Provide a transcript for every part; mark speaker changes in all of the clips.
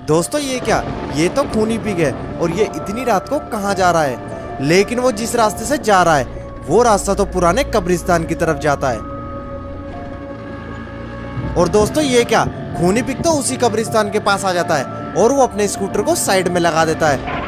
Speaker 1: दोस्तों ये क्या, ये तो खूनी पिग है और ये इतनी रात को कहाँ जा रहा है। लेकिन वो जिस रास्ते से जा रहा है वो रास्ता तो पुराने कब्रिस्तान की तरफ जाता है। और दोस्तों ये क्या, खूनी पिग तो उसी कब्रिस्तान के पास आ जाता है और वो अपने स्कूटर को साइड में लगा देता है।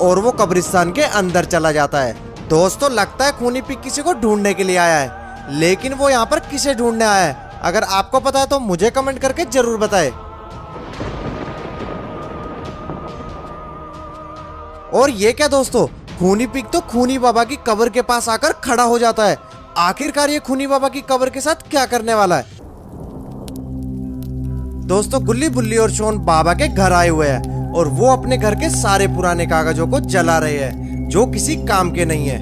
Speaker 1: और वो कब्रिस्तान के अंदर चला जाता है। दोस्तों लगता है खूनी पिग किसी को ढूंढने के लिए आया है, लेकिन वो यहाँ पर किसे ढूंढने आया है? अगर आपको पता है तो मुझे कमेंट करके जरूर बताएं। और ये क्या दोस्तों, खूनी पिग तो खूनी बाबा की कब्र के पास आकर खड़ा हो जाता है। आखिरकार ये खूनी बाबा की कब्र के साथ क्या करने वाला है? दोस्तों गुल्ली बुल्ली और शोन बाबा के घर आए हुए हैं और वो अपने घर के सारे पुराने कागजों को जला रहे हैं जो किसी काम के नहीं है।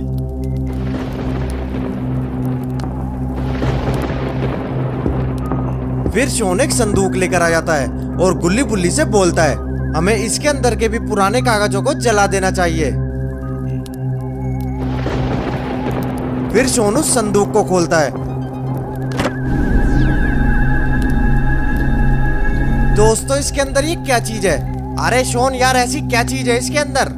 Speaker 1: फिर शोन एक संदूक लेकर आ जाता है और गुल्ली बुल्ली से बोलता है हमें इसके अंदर के भी पुराने कागजों को जला देना चाहिए। फिर शोन उस संदूक को खोलता है। दोस्तों इसके अंदर ये क्या चीज है? अरे शोन यार, ऐसी क्या चीज है इसके अंदर?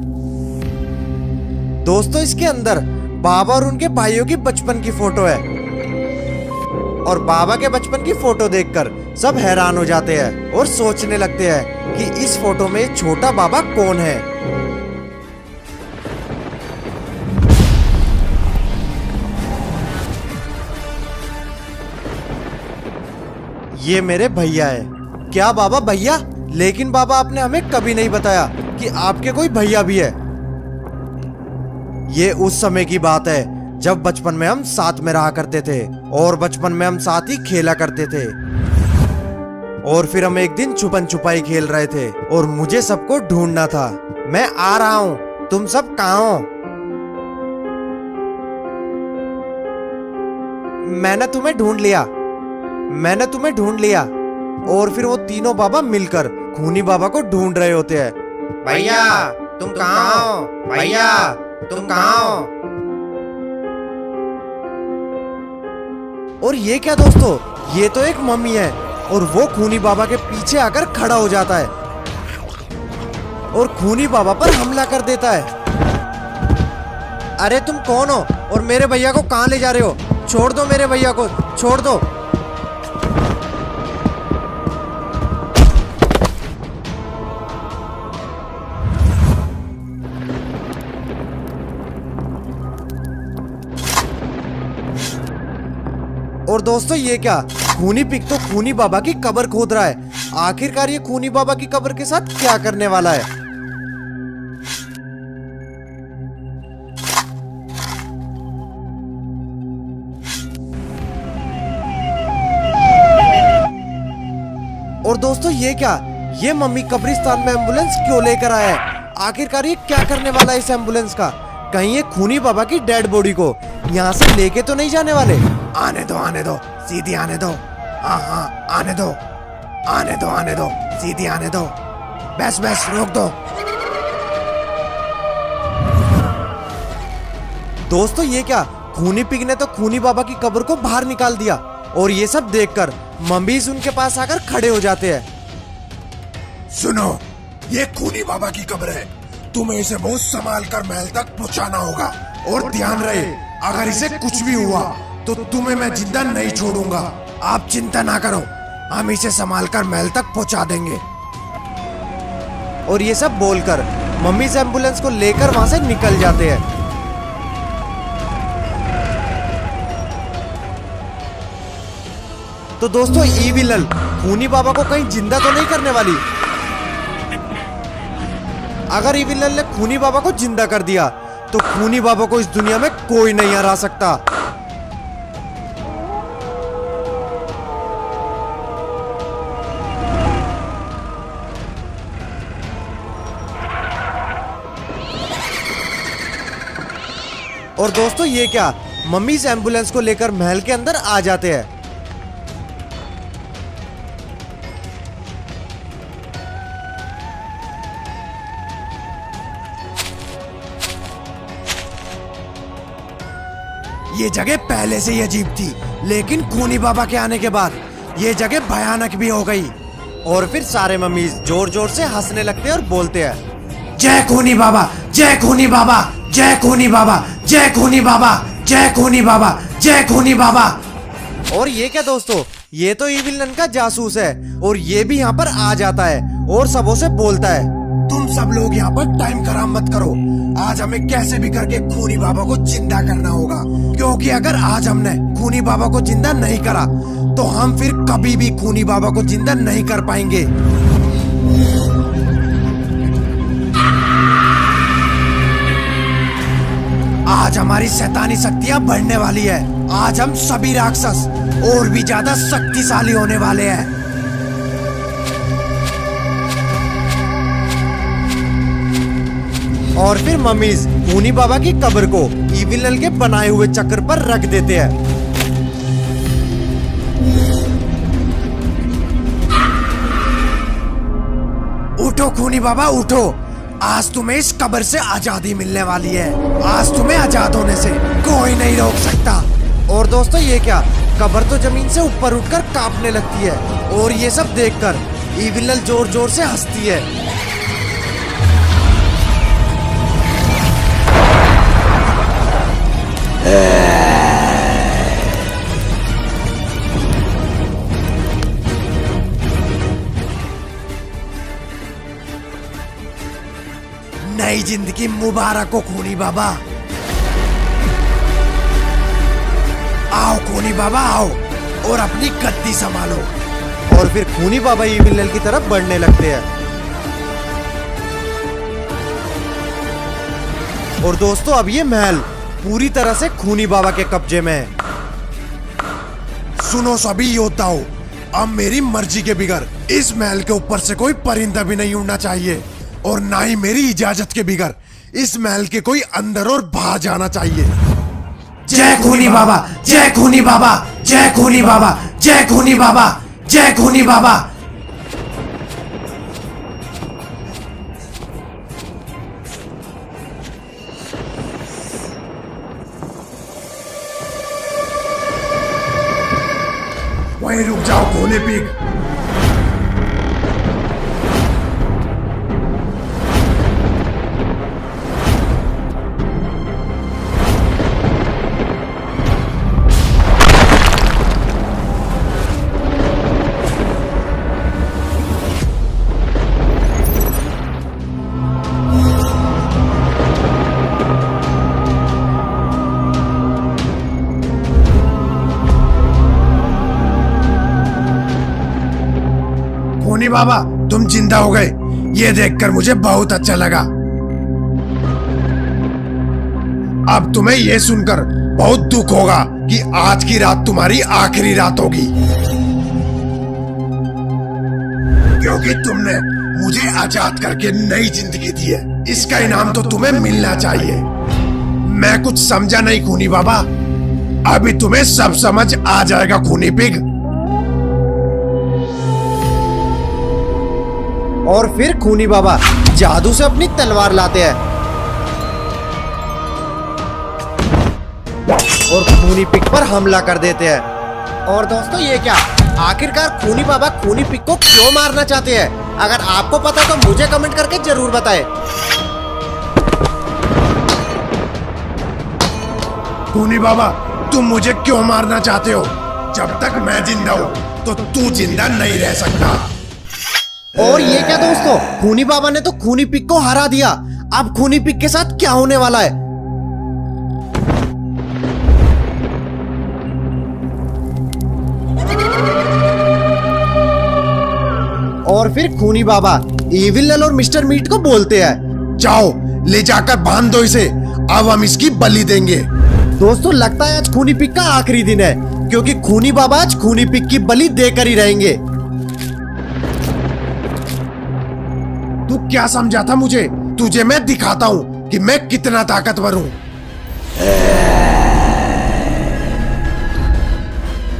Speaker 1: दोस्तों इसके अंदर बाबा और उनके भाइयों की बचपन की फोटो है और बाबा के बचपन की फोटो देखकर सब हैरान हो जाते हैं और सोचने लगते हैं कि इस फोटो में छोटा बाबा कौन है। ये मेरे भैया है। क्या बाबा भैया? लेकिन बाबा आपने हमें कभी नहीं बताया कि आपके कोई भैया भी है। ये उस समय की बात है जब बचपन में हम साथ में रहा करते थे और बचपन में हम साथ ही खेला करते थे। और फिर हम एक दिन छुपन छुपाई खेल रहे थे और मुझे सबको ढूंढना था। मैं आ रहा हूं, तुम सब कहां हो? मैंने तुम्हें ढूंढ लिया, मैंने तुम्हें ढूंढ लिया। और फिर वो तीनों बाबा मिलकर खूनी बाबा को ढूंढ रहे होते हैं।
Speaker 2: भैया तुम कहाँ हो? भैया तुम कहाँ हो?
Speaker 1: और ये क्या दोस्तों, ये तो एक मम्मी है और वो खूनी बाबा के पीछे आकर खड़ा हो जाता है और खूनी बाबा पर हमला कर देता है। अरे तुम कौन हो और मेरे भैया को कहां ले जा रहे हो? छोड़ दो मेरे भैया को, छोड़ दो। और दोस्तों ये क्या, खूनी पिग तो खूनी बाबा की कब्र खोद रहा है। आखिरकार ये खूनी बाबा की कब्र के साथ क्या करने वाला है? और दोस्तों ये क्या, ये मम्मी कब्रिस्तान में एम्बुलेंस क्यों लेकर आया है? आखिरकार ये क्या करने वाला है इस एम्बुलेंस का? कहीं ये खूनी बाबा की डेड बॉडी को यहाँ से लेके तो नहीं जाने वाले?
Speaker 2: आने दो, सीधी आने दो। हाँ हाँ आने दो, आने दो, सीधी आने दो। बस रोक दो।
Speaker 1: दोस्तों ये क्या, खूनी पिग ने तो खूनी बाबा की कब्र को बाहर निकाल दिया। और ये सब देखकर मम्मीज उनके पास आकर खड़े हो जाते हैं।
Speaker 2: सुनो, ये खूनी बाबा की कब्र है, तुम्हें इसे बहुत संभाल कर महल तक पहुंचाना होगा। और ध्यान रहे, अगर इसे कुछ भी हुआ तो तुम्हें मैं जिंदा नहीं छोड़ूंगा। आप चिंता ना करो, हम इसे संभाल कर महल तक पहुंचा देंगे।
Speaker 1: और ये सब बोलकर मम्मी से एम्बुलेंस को लेकर वहां से निकल जाते हैं। तो दोस्तों ईविल खूनी बाबा को कहीं जिंदा तो नहीं करने वाली? अगर ईविल ने खूनी बाबा को जिंदा कर दिया तो खूनी बाबा को इस दुनिया में कोई नहीं हरा सकता। और दोस्तों ये क्या, मम्मी इस एम्बुलेंस को लेकर महल के अंदर आ जाते हैं।
Speaker 2: ये जगह पहले से ही अजीब थी, लेकिन खूनी बाबा के आने के बाद ये जगह भयानक भी हो गई।
Speaker 1: और फिर सारे मम्मीज जोर जोर से हंसने लगते हैं और बोलते हैं,
Speaker 2: जय खूनी बाबा, जय खूनी बाबा, जय खूनी बाबा, जय खूनी बाबा, जय खूनी बाबा, जय खूनी बाबा।
Speaker 1: और ये क्या दोस्तों, ये तो इविल नन का जासूस है और ये भी यहाँ पर आ जाता है और सबों से बोलता है,
Speaker 2: तुम सब लोग यहाँ पर टाइम खराब मत करो। आज हमें कैसे भी करके खूनी बाबा को जिंदा करना होगा, क्योंकि अगर आज हमने खूनी बाबा को जिंदा नहीं करा तो हम फिर कभी भी खूनी बाबा को जिंदा नहीं कर पाएंगे। आज हमारी शैतानी शक्तियां बढ़ने वाली है। आज हम सभी राक्षस और भी ज्यादा शक्तिशाली होने वाले हैं।
Speaker 1: और फिर मम्मीज खूनी बाबा की कब्र को इविल नन के बनाए हुए चक्र पर रख देते हैं।
Speaker 2: उठो खूनी बाबा उठो, आज तुम्हें इस कब्र से आजादी मिलने वाली है। आज तुम्हें आजाद होने से कोई नहीं रोक सकता।
Speaker 1: और दोस्तों ये क्या, कब्र तो जमीन से ऊपर उठकर कांपने लगती है और ये सब देखकर इविल नन जोर जोर से हंसती है।
Speaker 2: नई जिंदगी मुबारक हो खूनी बाबा। आओ खूनी बाबा आओ और अपनी गद्दी संभालो।
Speaker 1: और फिर खूनी बाबा इविल नन की तरफ बढ़ने लगते हैं। और दोस्तों अब ये महल पूरी तरह से खूनी बाबा के कब्जे में है।
Speaker 2: सुनो सभी योद्धाओं, अब मेरी मर्जी के बिगर इस महल के ऊपर से कोई परिंदा भी नहीं उड़ना चाहिए और ना ही मेरी इजाजत के बिगर इस महल के कोई अंदर और बाहर जाना चाहिए। जय खूनी बाबा, जय खूनी बाबा, जय खूनी बाबा, जय खूनी बाबा, जय खूनी बाबा। वहीं रुक जाओ खूनी पिग। खूनी बाबा तुम जिंदा हो गए, ये देखकर मुझे बहुत अच्छा लगा। अब तुम्हें ये सुनकर बहुत दुख होगा कि आज की रात तुम्हारी आखिरी रात होगी, क्योंकि तुमने मुझे आजाद करके नई जिंदगी दी है। इसका इनाम तो तुम्हें मिलना चाहिए। मैं कुछ समझा नहीं खूनी बाबा, अभी तुम्हें सब समझ आ जाएगा खूनी पिग।
Speaker 1: और फिर खूनी बाबा जादू से अपनी तलवार लाते हैं और खूनी पिग पर हमला कर देते हैं। और दोस्तों ये क्या, आखिरकार खूनी बाबा खूनी पिग को क्यों मारना चाहते हैं? अगर आपको पता तो मुझे कमेंट करके जरूर बताएं।
Speaker 2: खूनी बाबा तुम मुझे क्यों मारना चाहते हो? जब तक मैं जिंदा हूं तो तू जिंदा नहीं रह सकता।
Speaker 1: और ये क्या दोस्तों, खूनी बाबा ने तो खूनी पिग को हरा दिया। अब खूनी पिग के साथ क्या होने वाला है? और फिर खूनी बाबा इविल नन और मिस्टर मीट को बोलते हैं,
Speaker 2: जाओ ले जाकर बांध दो इसे, अब हम इसकी बलि देंगे।
Speaker 1: दोस्तों लगता है आज खूनी पिग का आखिरी दिन है, क्योंकि खूनी बाबा आज खूनी पिग की बलि देकर ही रहेंगे।
Speaker 2: तू क्या समझा था मुझे? तुझे मैं दिखाता हूँ कि मैं कितना ताकतवर हूँ।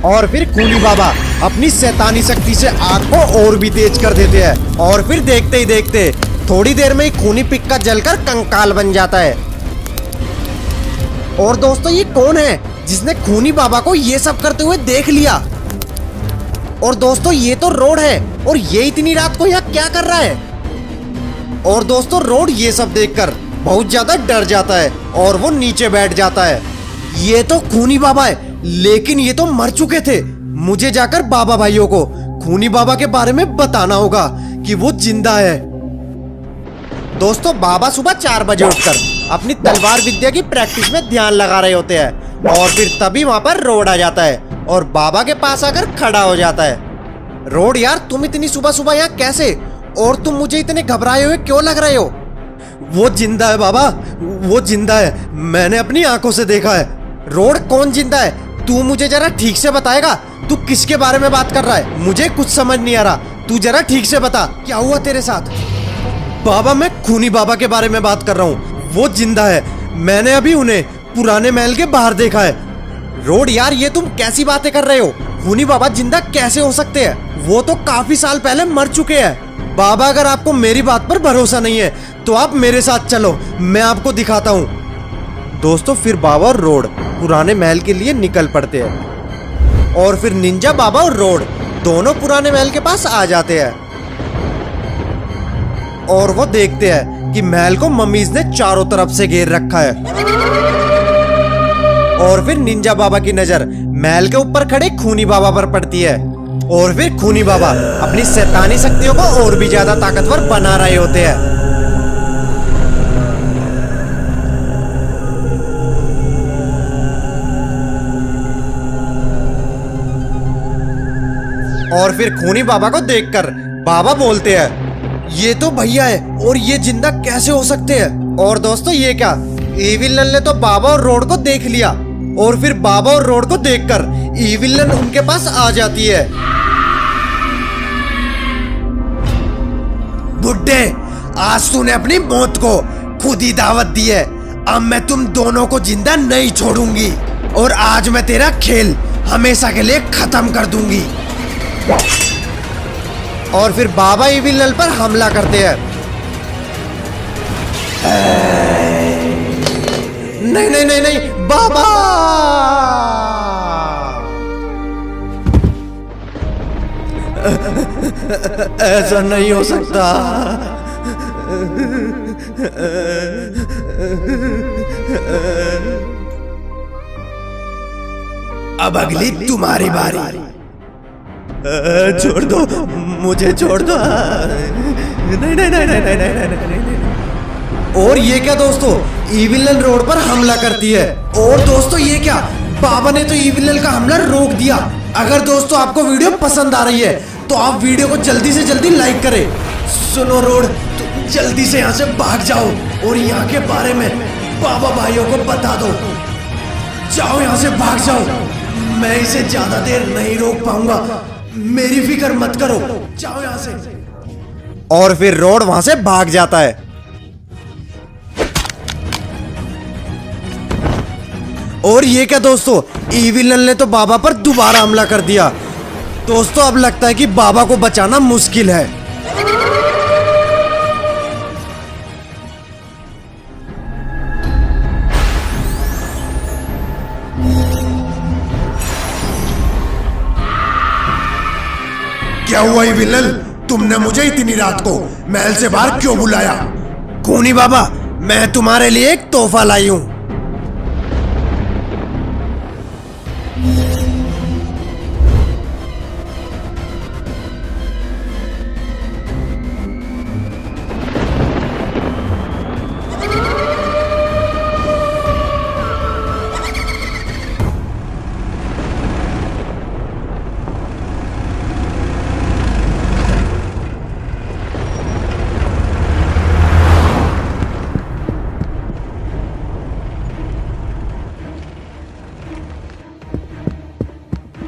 Speaker 1: और फिर खूनी बाबा अपनी शैतानी शक्ति से आग को और भी तेज कर देते हैं और फिर देखते ही देखते थोड़ी देर में ही खूनी पिक्का जलकर कंकाल बन जाता है। और दोस्तों ये कौन है जिसने खूनी बाबा को ये सब करते हुए देख लिया? और दोस्तों ये तो रोड है और ये इतनी रात को यहाँ क्या कर रहा है? और दोस्तों रोड ये सब देखकर बहुत ज्यादा डर जाता है और वो नीचे बैठ जाता है। ये तो खूनी बाबा है, लेकिन ये तो मर चुके थे। मुझे जाकर बाबा भाइयों को खूनी बाबा के बारे में बताना होगा कि वो जिंदा है। दोस्तों बाबा सुबह 4 बजे उठकर अपनी तलवार विद्या की प्रैक्टिस में ध्यान लगा रहे होते हैं और फिर तभी वहां पर रोड आ जाता है और बाबा के पास आकर खड़ा हो जाता है। रोड यार, तुम इतनी सुबह सुबह यहाँ कैसे? और तुम मुझे इतने घबराए हुए क्यों लग रहे हो? वो जिंदा है बाबा, वो जिंदा है, मैंने अपनी आंखों से देखा है। रोड कौन जिंदा है? तू मुझे जरा ठीक से बताएगा? तू किसके बारे में बात कर रहा है? मुझे कुछ समझ नहीं आ रहा, तू जरा ठीक से बता क्या हुआ तेरे साथ? बाबा मैं खूनी बाबा के बारे में बात कर रहा हूँ, वो जिंदा है। मैंने अभी उन्हें पुराने महल के बाहर देखा है। रोड यार ये तुम कैसी बातें कर रहे हो? खूनी बाबा जिंदा कैसे हो सकते हैं? वो तो काफी साल पहले मर चुके हैं। बाबा अगर आपको मेरी बात पर भरोसा नहीं है तो आप मेरे साथ चलो, मैं आपको दिखाता हूँ। दोस्तों फिर बाबा और रोड पुराने महल के लिए निकल पड़ते हैं और फिर निंजा बाबा और रोड दोनों पुराने महल के पास आ जाते हैं और वो देखते हैं कि महल को मम्मीज ने चारों तरफ से घेर रखा है। और फिर निंजा बाबा की नजर महल के ऊपर खड़े खूनी बाबा पर पड़ती है और फिर खूनी बाबा अपनी शैतानी शक्तियों को और भी ज्यादा ताकतवर बना रहे होते हैं। और फिर खूनी बाबा को देखकर बाबा बोलते हैं, ये तो भैया है और ये जिंदा कैसे हो सकते हैं? और दोस्तों ये क्या, ईविलन ने तो बाबा और रोड को देख लिया और फिर बाबा और रोड को देखकर ईविलन उनके पास आ जाती है।
Speaker 2: बुड्ढे, आज तूने अपनी मौत को खुद ही दावत दी है। अब मैं तुम दोनों को जिंदा नहीं छोड़ूंगी और आज मैं तेरा खेल हमेशा के लिए खत्म कर दूंगी।
Speaker 1: और फिर बाबा ईविलन पर हमला करते हैं। नहीं नहीं नहीं नहीं बाबा! ऐसा नहीं हो सकता।
Speaker 2: अब अगली तुम्हारी बारी।
Speaker 1: छोड़ दो मुझे, छोड़ दो। नहीं नहीं नहीं नहीं नहीं नहीं नहीं नहीं। और ये क्या दोस्तों, ईविलन रोड पर हमला करती है। और दोस्तों ये क्या, बाबा ने तो ईविलन का हमला रोक दिया। अगर दोस्तों आपको वीडियो पसंद आ रही है तो आप वीडियो को जल्दी से जल्दी लाइक करें। सुनो रोड, तुम जल्दी से यहाँ से भाग जाओ और यहाँ के बारे में बाबा भाइयों को बता दो। जाओ यहाँ से, भाग जाओ। मैं इसे ज्यादा देर नहीं रोक पाऊंगा, मेरी फिक्र मत करो, जाओ यहाँ से। और फिर रोड वहां से भाग जाता है। और ये क्या दोस्तों, ईविलन ने तो बाबा पर दोबारा हमला कर दिया। दोस्तों अब लगता है कि बाबा को बचाना मुश्किल है।
Speaker 2: क्या हुआ ईविलन, तुमने मुझे इतनी रात को महल से बाहर क्यों बुलाया?
Speaker 1: खूनी बाबा, मैं तुम्हारे लिए एक तोहफा लाई हूं।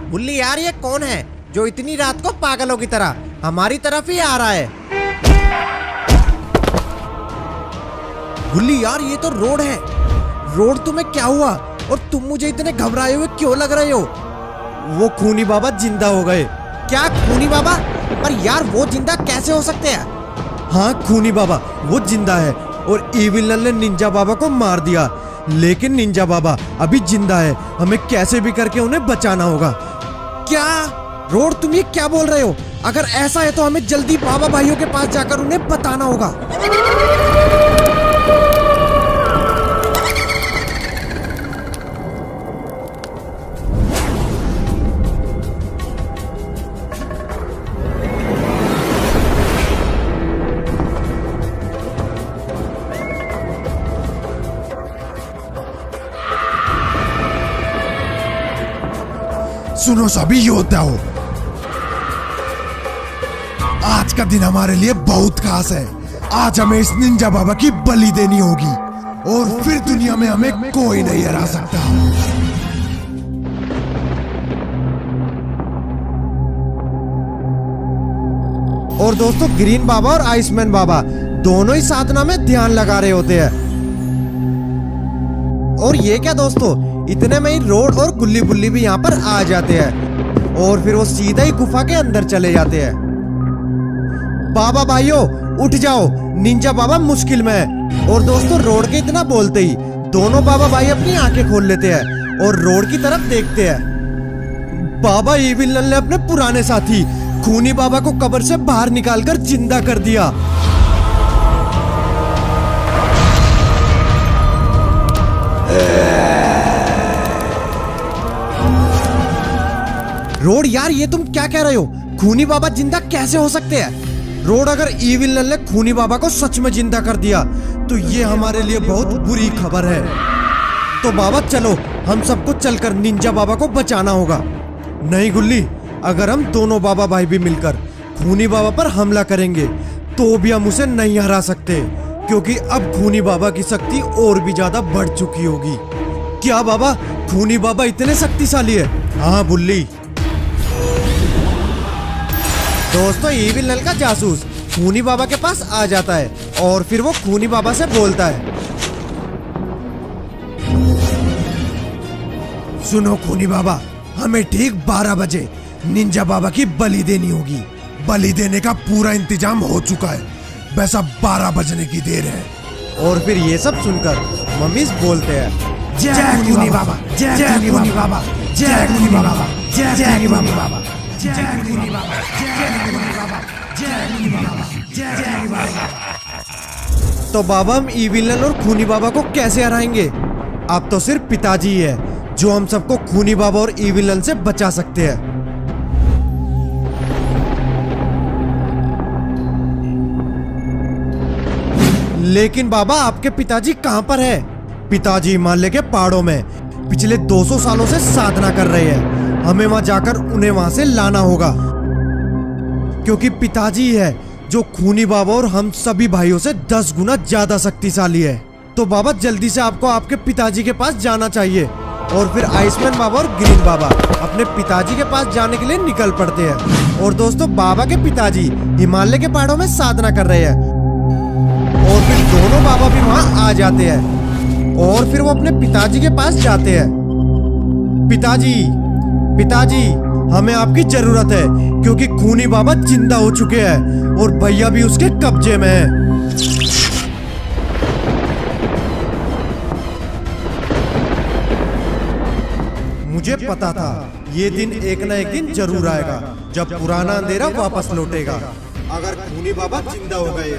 Speaker 1: बुल्ली यार, ये कौन है जो इतनी रात को पागलों की तरह हमारी तरफ ही आ रहा है? बुल्ली यार, ये तो रोड है। रोड, तुम्हें क्या हुआ और तुम मुझे इतने घबराए हुए क्यों लग रहे हो? वो खूनी बाबा जिंदा हो गए। क्या खूनी बाबा? पर यार वो जिंदा कैसे हो सकते हैं? हाँ खूनी बाबा वो जिंदा है और इविल नन ने निंजा बाबा को मार दिया, लेकिन निंजा बाबा अभी जिंदा है। हमें कैसे भी करके उन्हें बचाना होगा। क्या रोड तुम ये क्या बोल रहे हो? अगर ऐसा है तो हमें जल्दी बाबा भाइयों के पास जाकर उन्हें बताना होगा।
Speaker 2: सुनो सभी योद्धाओं, आज का दिन हमारे लिए बहुत खास है। आज हमें इस निंजा बाबा की बलि देनी होगी और फिर दुनिया में हमें कोई नहीं हरा सकता।
Speaker 1: और दोस्तों ग्रीन बाबा और आइसमैन बाबा दोनों ही साधना में ध्यान लगा रहे होते हैं। और ये क्या दोस्तों, इतने में ही रोड और गुल्ली बुल्ली भी यहाँ पर आ जाते हैं और फिर वो सीधा ही गुफा के अंदर चले जाते हैं। बाबा भाइयों उठ जाओ, निंजा बाबा मुश्किल में है। और दोस्तों रोड के इतना बोलते ही दोनों बाबा भाई अपनी आंखें खोल लेते हैं और रोड की तरफ देखते हैं। बाबा इविल नन ने अपने पुराने साथी खूनी बाबा को कब्र से बाहर निकालकर जिंदा कर दिया। रोड यार ये तुम क्या कह रहे हो? खूनी बाबा जिंदा कैसे हो सकते हैं? रोड अगर इविल नन ने खूनी बाबा को सच में जिंदा कर दिया तो ये हमारे लिए बहुत बुरी खबर है। तो बाबा चलो हम सबको चलकर निंजा बाबा को बचाना होगा। नहीं गुल्ली, अगर हम दोनों बाबा भाई भी मिलकर खूनी बाबा पर हमला करेंगे तो भी हम उसे नहीं हरा सकते, क्योंकि अब खूनी बाबा की शक्ति और भी ज्यादा बढ़ चुकी होगी। क्या बाबा खूनी बाबा इतने शक्तिशाली है? हाँ बुल्ली। दोस्तों इविल नन का जासूस खूनी बाबा के पास आ जाता है और फिर वो खूनी बाबा से बोलता है,
Speaker 2: सुनो खूनी बाबा, हमें ठीक 12 बजे निंजा बाबा की बलि देनी होगी। बलि देने का पूरा इंतजाम हो चुका है, बस अब 12 बजने की देर है।
Speaker 1: और फिर ये सब सुनकर मम्मीज बोलते हैं,
Speaker 2: जय खूनी बाबा, जय खूनी बाबा, जय खूनी बाबा, जय खूनी बाबा, जय खूनी बाबा, जय खूनी बाबा, जय खूनी बाबा, जय खूनी बाबा।
Speaker 1: तो बाबा हम इविल नन और खूनी बाबा को कैसे हराएंगे? अब तो सिर्फ पिताजी ही है जो हम सबको खूनी बाबा और इविल नन से बचा सकते हैं। लेकिन बाबा आपके पिताजी कहां पर है? पिताजी हिमालय के पहाड़ों में पिछले 200 सालों से साधना कर रहे हैं। हमें वहां जाकर उन्हें वहां से लाना होगा, क्योंकि पिताजी है जो खूनी बाबा और हम सभी भाइयों से 10 गुना ज्यादा शक्तिशाली है। तो बाबा जल्दी से आपको आपके पिताजी के पास जाना चाहिए। और फिर आइसमैन बाबा और ग्रीन बाबा अपने पिताजी के पास जाने के लिए निकल पड़ते हैं। और दोस्तों बाबा के पिताजी हिमालय के पहाड़ों में साधना कर रहे हैं और फिर दोनों बाबा भी वहां आ जाते हैं और फिर वो अपने पिताजी के पास जाते हैं। पिताजी, पिताजी हमें आपकी जरूरत है, क्योंकि खूनी बाबा जिंदा हो चुके हैं और भैया भी उसके कब्जे में है। मुझे पता था ये दिन एक न एक दिन जरूर आएगा जब पुराना अंधेरा वापस लौटेगा। अगर खूनी बाबा जिंदा हो गए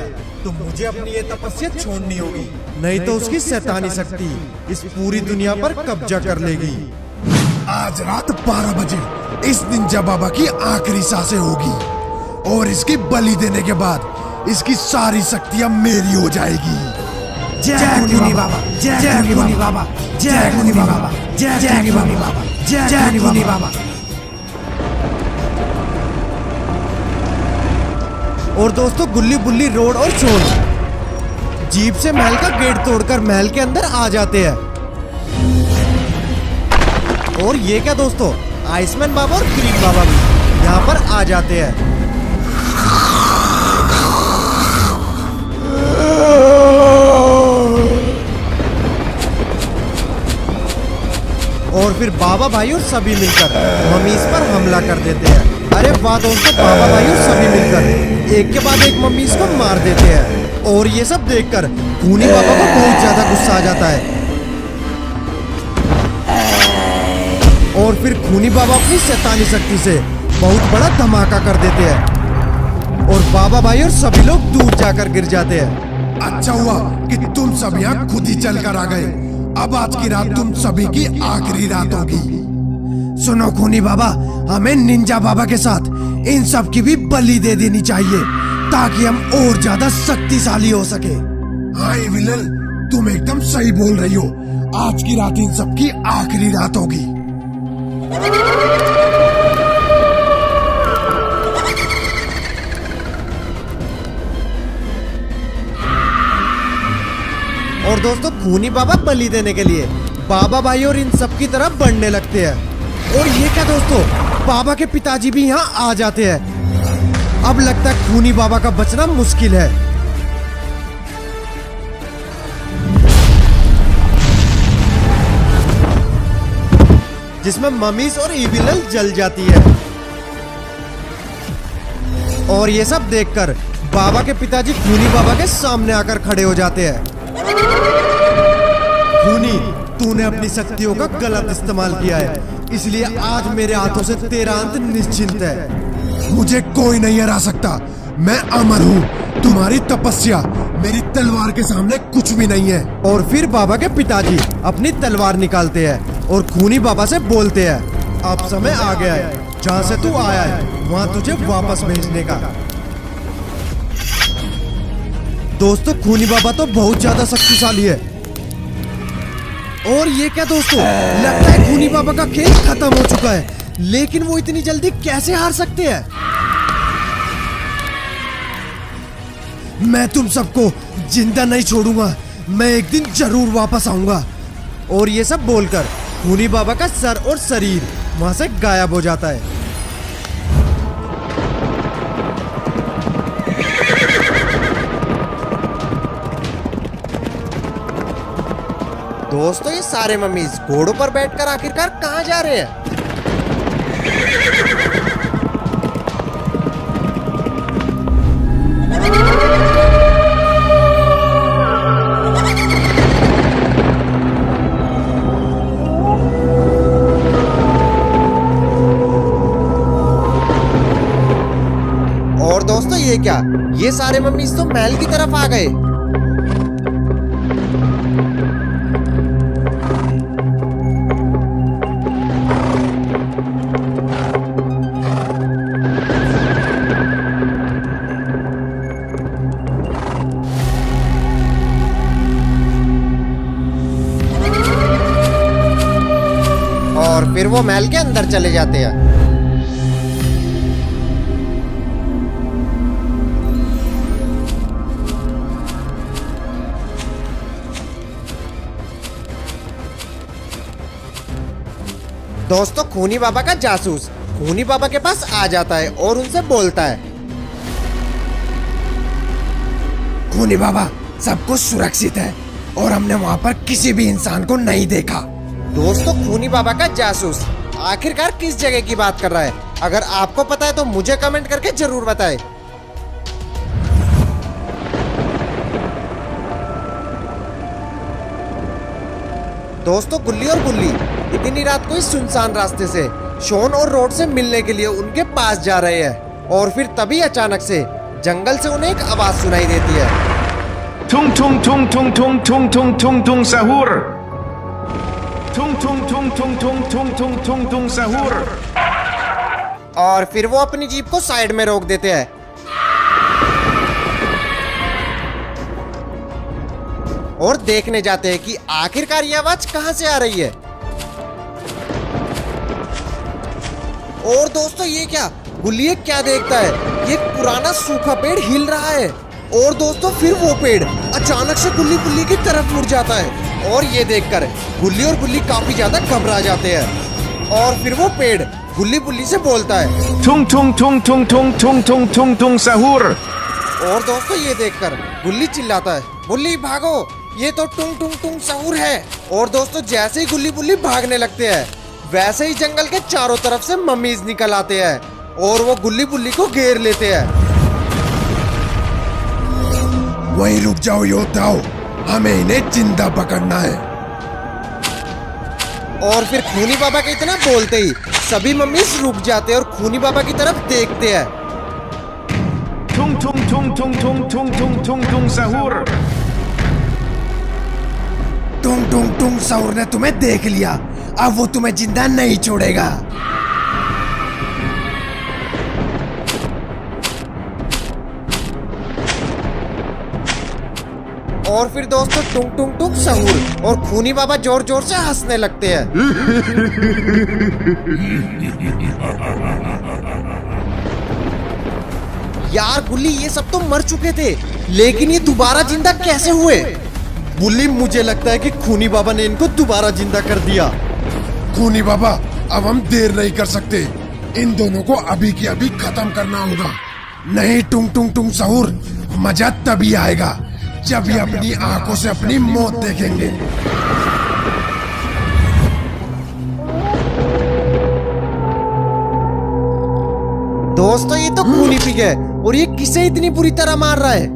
Speaker 1: तो मुझे अपनी ये तपस्या छोड़नी होगी, नहीं तो उसकी शैतानी शक्ति इस पूरी दुनिया पर कब्जा कर लेगी।
Speaker 2: आज रात 12 बजे इस निंजा बाबा की आखिरी सांसें होगी और इसकी बलि देने के बाद इसकी सारी शक्तियां मेरी हो जाएगी। जय खूनी बाबा, जय खूनी बाबा, जय खूनी बाबा, जय खूनी बाबा, जय खूनी बाबा।
Speaker 1: और दोस्तों गुल्ली बुल्ली, रोड और चोर जीप से महल का गेट तोड़कर महल के अंदर आ जाते हैं। और ये क्या दोस्तों, आइसमैन बाबा और ग्रीन बाबा भी यहाँ पर आ जाते हैं। और और फिर बाबा भाई और सभी मिलकर मम्मीज पर हमला कर देते हैं। अरे वाह दोस्तों, बाबा भाई और सभी मिलकर एक के बाद एक मम्मीज को मार देते हैं। और ये सब देखकर खूनी बाबा को बहुत ज्यादा गुस्सा आ जाता है और फिर खूनी बाबा अपनी शैतानी शक्ति से बहुत बड़ा धमाका कर देते हैं और बाबा भाई और सभी लोग दूर जाकर गिर जाते हैं।
Speaker 2: अच्छा हुआ कि तुम सब यहाँ खुद ही चल कर आ गए। अब आज की रात तुम सभी की आखिरी रात होगी।
Speaker 1: सुनो खूनी बाबा, हमें निंजा बाबा के साथ इन सब की भी बलि दे देनी चाहिए ताकि हम और ज्यादा शक्तिशाली हो सके।
Speaker 2: हाँ विलन, तुम एकदम सही बोल रही हो। आज की रात इन सब की आखिरी रात होगी।
Speaker 1: और दोस्तों खूनी बाबा बलि देने के लिए बाबा भाई और इन सब की तरफ बढ़ने लगते हैं। और ये क्या दोस्तों, बाबा के पिताजी भी यहाँ आ जाते हैं। अब लगता है खूनी बाबा का बचना मुश्किल है। जिसमें मम्मीज और इविल जल जाती है। और ये सब देखकर बाबा के पिताजी खूनी बाबा के सामने आकर खड़े हो जाते हैं। खूनी, तूने अपनी शक्तियों का गलत इस्तेमाल किया है, इसलिए आज मेरे हाथों से तेरा अंत निश्चिंत है।
Speaker 2: मुझे कोई नहीं हरा सकता। मैं अमर हूँ। तुम्हारी तपस्या मेरी तलवार के सामने कुछ भी नहीं है।
Speaker 1: और फिर बाबा के पिताजी अपनी तलवार निकालते हैं और खूनी बाबा से बोलते हैं, अब समय आ गया है, जहाँ से तू आया है वहाँ तुझे वापस भेजने का। दोस्तों खूनी बाबा तो बहुत ज्यादा शक्तिशाली है। और ये क्या दोस्तों, लगता है खूनी बाबा का खेल खत्म हो चुका है, लेकिन वो इतनी जल्दी कैसे हार सकते हैं? मैं तुम सबको जिंदा नहीं छोड़ूंगा, मैं एक दिन जरूर वापस आऊंगा। और ये सब बोलकर खूनी बाबा का सर और शरीर वहां से गायब हो जाता है। दोस्तों ये सारे मम्मीज घोड़ों पर बैठकर आखिरकार कहाँ जा रहे हैं? और दोस्तों ये क्या, ये सारे मम्मीज तो महल की तरफ आ गए। और फिर वो महल के अंदर चले जाते हैं। दोस्तों खूनी बाबा का जासूस खूनी बाबा के पास आ जाता है और उनसे बोलता है,
Speaker 2: खूनी बाबा, सब कुछ सुरक्षित है और हमने वहाँ पर किसी भी इंसान को नहीं देखा।
Speaker 1: दोस्तों खूनी बाबा का जासूस आखिरकार किस जगह की बात कर रहा है? अगर आपको पता है तो मुझे कमेंट करके जरूर बताएं। दोस्तों गुल्ली और गुल्ली इतनी रात को इस सुनसान रास्ते से शॉन और रोड से मिलने के लिए उनके पास जा रहे हैं और फिर तभी अचानक से जंगल से उन्हें एक आवाज सुनाई देती है,
Speaker 3: Tung tung tung tung tung tung tung tung tung sahur. Tung tung tung tung tung tung tung tung tung sahur.
Speaker 1: और फिर वो अपनी जीप को साइड में रोक देते हैं। और देखने जाते हैं कि आखिरकार ये आवाज कहां से आ रही है। और दोस्तों ये क्या, गुल्ली क्या देखता है, ये पुराना सूखा पेड़ हिल रहा है। और दोस्तों फिर वो पेड़ अचानक से गुल्ली गुल्ली की तरफ मुड़ जाता है और ये देखकर गुल्ली और गुल्ली काफी ज्यादा घबरा जाते हैं। और फिर वो पेड़ गुल्ली गुल्ली से बोलता है,
Speaker 3: Tung tung tung tung tung tung tung tung tung sahur.
Speaker 1: और दोस्तों ये देखकर गुल्ली चिल्लाता है, गुल्ली भागो, ये तो टुंग टुंग टुंग सहूर है। और दोस्तों जैसे ही गुल्ली गुल्ली भागने लगते हैं वैसे ही जंगल के चारों तरफ से मम्मीज निकल आते हैं और वो गुल्ली बुल्ली को घेर लेते हैं।
Speaker 2: वहीं रुक जाओ योद्धाओं, हमें इन्हें जिंदा पकड़ना है।
Speaker 1: और फिर खूनी बाबा के इतना बोलते ही सभी मम्मीज रुक जाते हैं और खूनी बाबा की तरफ देखते हैं।
Speaker 3: Tung tung tung tung tung tung tung tung tung sahur.
Speaker 2: टुंग टुंग टुंग सहूर ने तुम्हें देख लिया, अब वो तुम्हें जिंदा नहीं छोड़ेगा।
Speaker 1: और फिर दोस्तों टुंग टुंग टुंग सहूर और खूनी बाबा जोर जोर से हंसने लगते हैं। यार गुल्ली, ये सब तो मर चुके थे, लेकिन ये दोबारा जिंदा कैसे हुए? बुल्ली, मुझे लगता है कि खूनी बाबा ने इनको दोबारा जिंदा कर दिया।
Speaker 2: खूनी बाबा, अब हम देर नहीं कर सकते, इन दोनों को अभी की अभी खत्म करना होगा। नहीं टुंग टुंग टुंग सहूर, मजा तभी आएगा जब ये अपनी आंखों से अपनी मौत देखेंगे।
Speaker 1: दोस्तों ये तो खूनी पिग है और ये किसे इतनी बुरी तरह मार रहा है?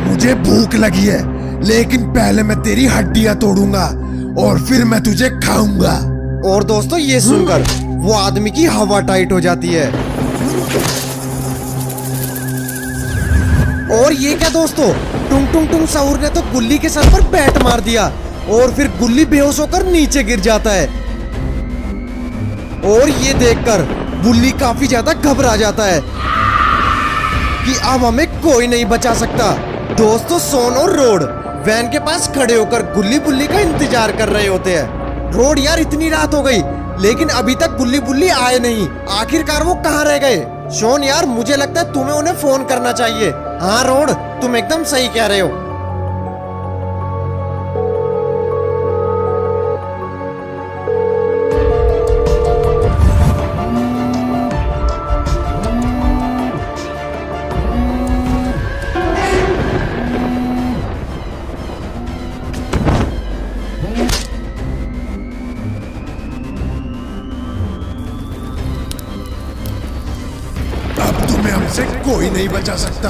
Speaker 2: मुझे भूख लगी है, लेकिन पहले मैं तेरी हड्डियां तोड़ूंगा और फिर मैं तुझे खाऊंगा।
Speaker 1: और दोस्तों ये सुनकर वो आदमी की हवा टाइट हो जाती है। और ये क्या दोस्तों, टुंग टुंग टुंग सहूर ने तो गुल्ली के सर पर बैट मार दिया और फिर गुल्ली बेहोश होकर नीचे गिर जाता है। और ये देखकर बुल्ली काफी ज्यादा घबरा जाता है कि अब हमें कोई नहीं बचा सकता। दोस्तों सोन और रोड वैन के पास खड़े होकर गुल्ली बुल्ली का इंतजार कर रहे होते हैं। रोड, यार इतनी रात हो गई लेकिन अभी तक गुल्ली बुल्ली आए नहीं, आखिरकार वो कहाँ रह गए? शोन यार, मुझे लगता है तुम्हें उन्हें फोन करना चाहिए। हाँ रोड, तुम एकदम सही कह रहे हो।
Speaker 2: हमसे कोई नहीं बचा सकता।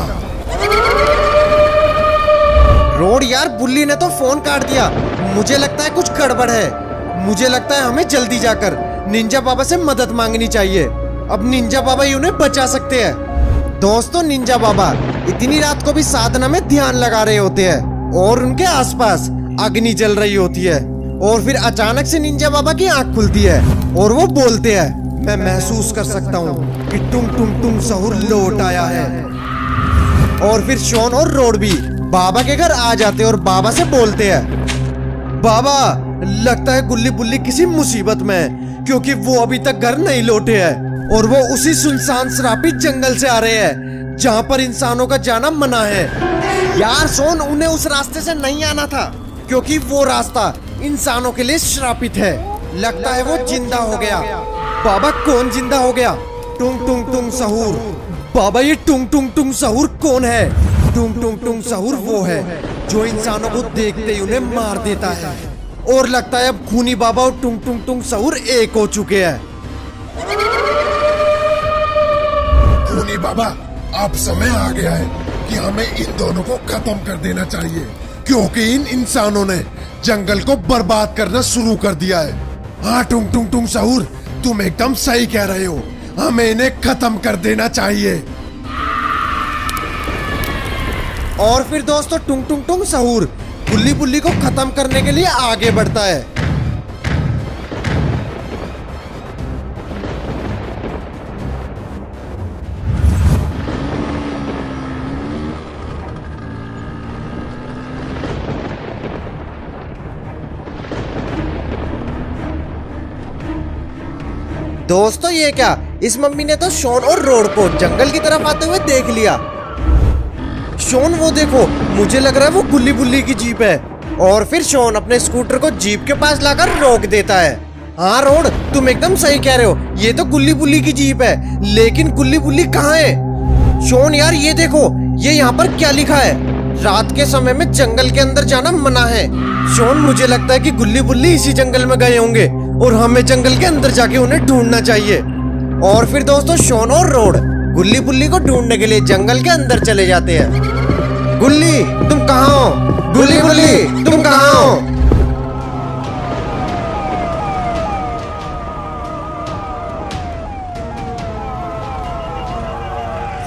Speaker 1: रोड, यार बुल्ली ने तो फोन काट दिया, मुझे लगता है कुछ गड़बड़ है। मुझे लगता है हमें जल्दी जाकर निंजा बाबा से मदद मांगनी चाहिए। अब निंजा बाबा ही उन्हें बचा सकते हैं। दोस्तों निंजा बाबा इतनी रात को भी साधना में ध्यान लगा रहे होते हैं और उनके आसपास अग्नि जल रही होती है। और फिर अचानक से निंजा बाबा की आंख खुलती है और वो बोलते हैं, मैं महसूस कर सकता हूँ कि टुंग टुंग टुंग सहूर लौट आया है। और फिर शोन और रोड भी बाबा के घर आ जाते हैं और बाबा से बोलते हैं, बाबा लगता है गुल्ली बुल्ली किसी मुसीबत में है, क्योंकि वो अभी तक घर नहीं लौटे हैं और वो उसी सुनसान श्रापित जंगल से आ रहे हैं जहाँ पर इंसानों का जाना मना है। यार सोन, उन्हें उस रास्ते से नहीं आना था क्योंकि वो रास्ता इंसानों के लिए श्रापित है। लगता है वो जिंदा हो गया। बाबा कौन जिंदा हो गया? टुंग टुंग टुंग सहूर। बाबा ये टुंग टुंग टुंग सहूर कौन है? टुंग टुंग टुंग सहूर वो है जो इंसानों को देखते ही उन्हें मार देता है। और लगता है अब खूनी बाबा और टुंग टुंग टुंग सहूर एक हो चुके हैं।
Speaker 2: खूनी बाबा, अब समय आ गया है कि हमें इन दोनों को खत्म कर देना चाहिए, क्योंकि इन इंसानों ने जंगल को बर्बाद करना शुरू कर दिया है। हाँ टुंग टुंग टुंग सहूर, तुम एकदम सही कह रहे हो, हमें इन्हें खत्म कर देना चाहिए।
Speaker 1: और फिर दोस्तों टुंग टुंग टुंग सहूर गुल्ली बुल्ली को खत्म करने के लिए आगे बढ़ता है। दोस्तों ये क्या, इस मम्मी ने तो शोन और रोड को जंगल की तरफ आते हुए देख लिया। शोन वो देखो, मुझे लग रहा है वो गुल्ली बुल्ली की जीप है। और फिर शोन अपने स्कूटर को जीप के पास लाकर रोक देता है। हाँ रोड, तुम एकदम सही कह रहे हो, ये तो गुल्ली बुल्ली की जीप है, लेकिन गुल्ली बुल्ली कहाँ है? शोन यार ये देखो, ये यहाँ पर क्या लिखा है? रात के समय में जंगल के अंदर जाना मना है। शोन, मुझे लगता है कि गुल्ली बुल्ली इसी जंगल में गए होंगे और हमें जंगल के अंदर जाके उन्हें ढूंढना चाहिए। और फिर दोस्तों शोन और रोड गुल्ली बुल्ली को ढूंढने के लिए जंगल के अंदर चले जाते हैं। गुल्ली तुम कहाँ हो? गुल्ली गुल्ली तुम कहाँ हो?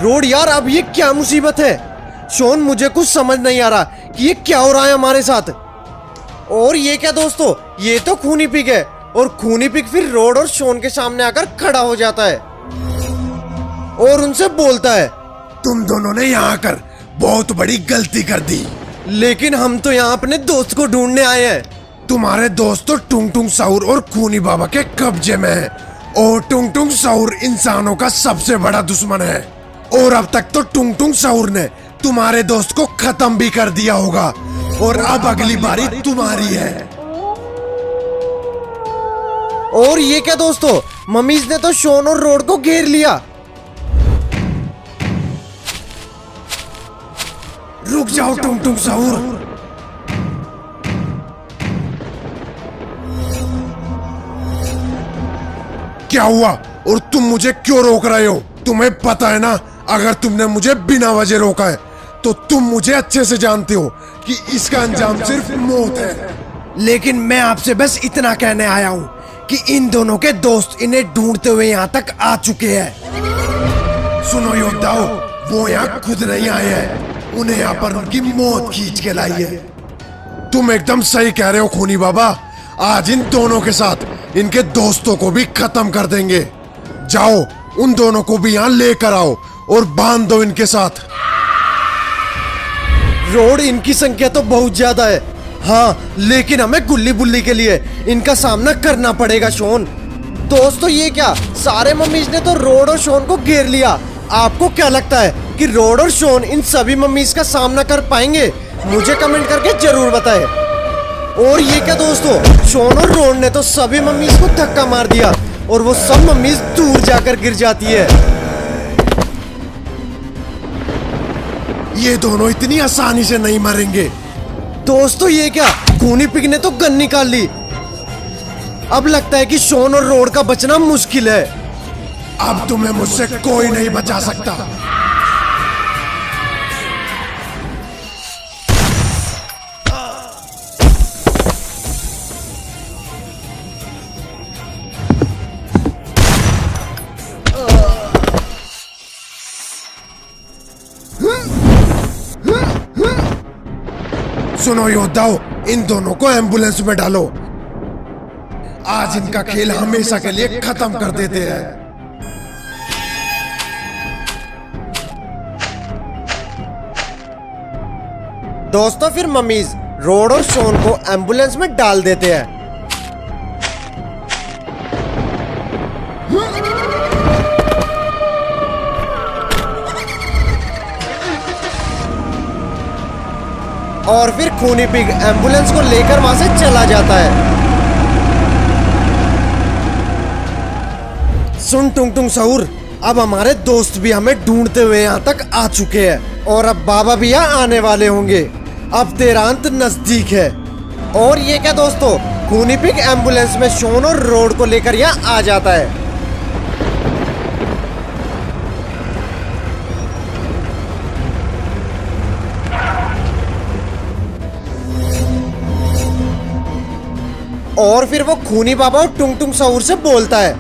Speaker 1: रोड यार, अब ये क्या मुसीबत है? शोन, मुझे कुछ समझ नहीं आ रहा कि ये क्या हो रहा है हमारे साथ। और ये क्या दोस्तों, ये तो खूनी पिग है और खूनी पिग फिर रोड और शोन के सामने आकर खड़ा हो जाता है और उनसे बोलता है,
Speaker 2: तुम दोनों ने यहाँ आकर बहुत बड़ी गलती कर दी।
Speaker 1: लेकिन हम तो यहाँ अपने दोस्त को ढूंढने आए हैं।
Speaker 2: तुम्हारे दोस्त तो टुंग टुंग साउर और खूनी बाबा के कब्जे में है और टुंग टुंग साउर इंसानों का सबसे बड़ा दुश्मन है। और अब तक तो टुंग टुंग साउर ने तुम्हारे दोस्त को खत्म भी कर दिया होगा और अब अगली बारी तुम्हारी है।
Speaker 1: और ये क्या दोस्तों, मम्मीज ने तो शोन और रोड को घेर लिया।
Speaker 2: रुक जाओ टुंग टुंग साउर। क्या हुआ और तुम मुझे क्यों रोक रहे हो? तुम्हें पता है ना, अगर तुमने मुझे बिना वजह रोका है तो तुम मुझे अच्छे से जानते हो कि इसका अंजाम सिर्फ मौत है। लेकिन मैं आपसे बस इतना कहने आया हूँ कि इन दोनों के दोस्त इन्हें ढूंढते हुए यहाँ तक आ चुके हैं। सुनो योद्धाओ, वो यहाँ खुद नहीं आए हैं, उन्हें यहाँ पर उनकी मौत खींच के लाई है। तुम एकदम सही कह रहे हो खूनी बाबा, आज इन दोनों के साथ इनके दोस्तों को भी खत्म कर देंगे। जाओ उन दोनों को भी यहाँ लेकर आओ और बांध दो इनके साथ।
Speaker 1: रोड, इनकी संख्या तो बहुत ज्यादा है। हाँ, लेकिन हमें गुल्ली बुल्ली के लिए इनका सामना करना पड़ेगा। शोन दोस्तों, ये क्या, सारे मम्मीज ने तो रोड और शोन को घेर लिया। आपको क्या लगता है कि रोड और शोन इन सभी मम्मीज का सामना कर पाएंगे? मुझे कमेंट करके जरूर बताएं। और ये क्या दोस्तों, शोन और रोड ने तो सभी मम्मीज को धक्का मार दिया और वो सब मम्मीज दूर जाकर गिर जाती है।
Speaker 2: ये दोनों इतनी आसानी से नहीं मरेंगे।
Speaker 1: दोस्तों ये क्या, खूनी पिग ने तो गन निकाल ली। अब लगता है कि शोन और रोड का बचना मुश्किल है।
Speaker 2: अब तुम्हें मुझसे कोई नहीं बचा सकता। सुनो योद्धाओ, इन दोनों को एम्बुलेंस में डालो। आज इनका खेल हमेशा के लिए खत्म कर देते हैं।
Speaker 1: दोस्तों फिर मम्मीज रोड और शोन को एम्बुलेंस में डाल देते हैं। और फिर खूनी पिग एम्बुलेंस को लेकर वहां से चला जाता है। सुन टुंग टुंग साउर, अब हमारे दोस्त भी हमें ढूंढते हुए यहाँ तक आ चुके हैं और अब बाबा भी यहाँ आने वाले होंगे। अब तेरा अंत नजदीक है। और ये क्या दोस्तों, खूनी पिग एम्बुलेंस में शोन और रोड को लेकर यहाँ आ जाता है। और फिर वो खूनी बाबा और टुंग टुंग साउर से बोलता है,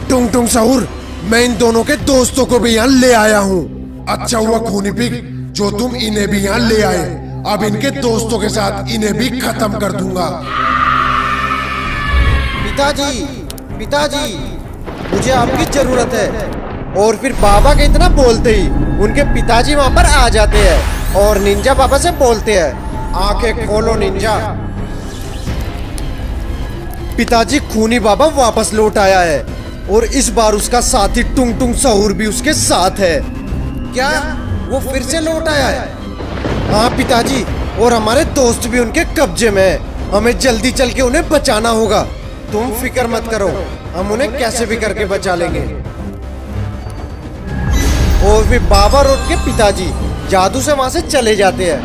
Speaker 2: टुंग टुंग साउर, मैं इन दोनों के दोस्तों को भी यहाँ ले आया हूँ। अच्छा हुआ खूनी पिग जो तुम इन्हें भी यहाँ ले आए। अब इनके दोस्तों के साथ इन्हें भी खत्म कर दूंगा।
Speaker 1: पिताजी, पिताजी, मुझे आपकी जरूरत है। और फिर बाबा के इतना बोलते ही उनके पिताजी वहां पर आ जाते हैं और निंजा बाबा से बोलते हैं, आंखें खोलो निंजा। पिताजी, खूनी बाबा वापस लौट आया है और इस बार उसका साथी टुंग टुंग साउर भी उसके साथ है। क्या वो फिर से लौट आया है? हाँ पिताजी, और हमारे दोस्त भी उनके कब्जे में है। हमें जल्दी चल के उन्हें बचाना होगा। तुम फिक्र मत करो, हम उन्हें कैसे भी करके बचा लेंगे। और फिर बाबा और उनके पिताजी जादू से वहां से चले जाते हैं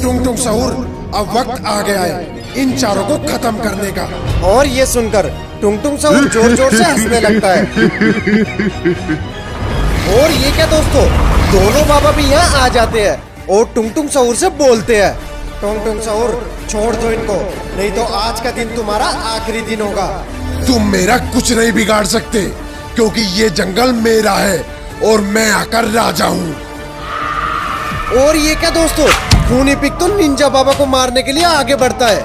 Speaker 2: टुंग टुंग सहूर, अब वक्त आ गया है इन चारों को खत्म करने का।
Speaker 1: और ये सुनकर टुंग टुंग सहूर जोर जोर से हंसने लगता है। और ये क्या दोस्तों, दोनों बाबा भी यहाँ आ जाते हैं और टुंग टुंग सहूर से बोलते हैं, टुंग टुंग सहूर छोड़ दो इनको, नहीं तो आज का दिन तुम्हारा आखिरी दिन होगा।
Speaker 2: तुम मेरा कुछ नहीं बिगाड़ सकते, क्योंकि ये जंगल मेरा है और मैं आकर राजा हूँ।
Speaker 1: और ये क्या दोस्तों, खूनी पिग तो निंजा बाबा को मारने के लिए आगे बढ़ता है।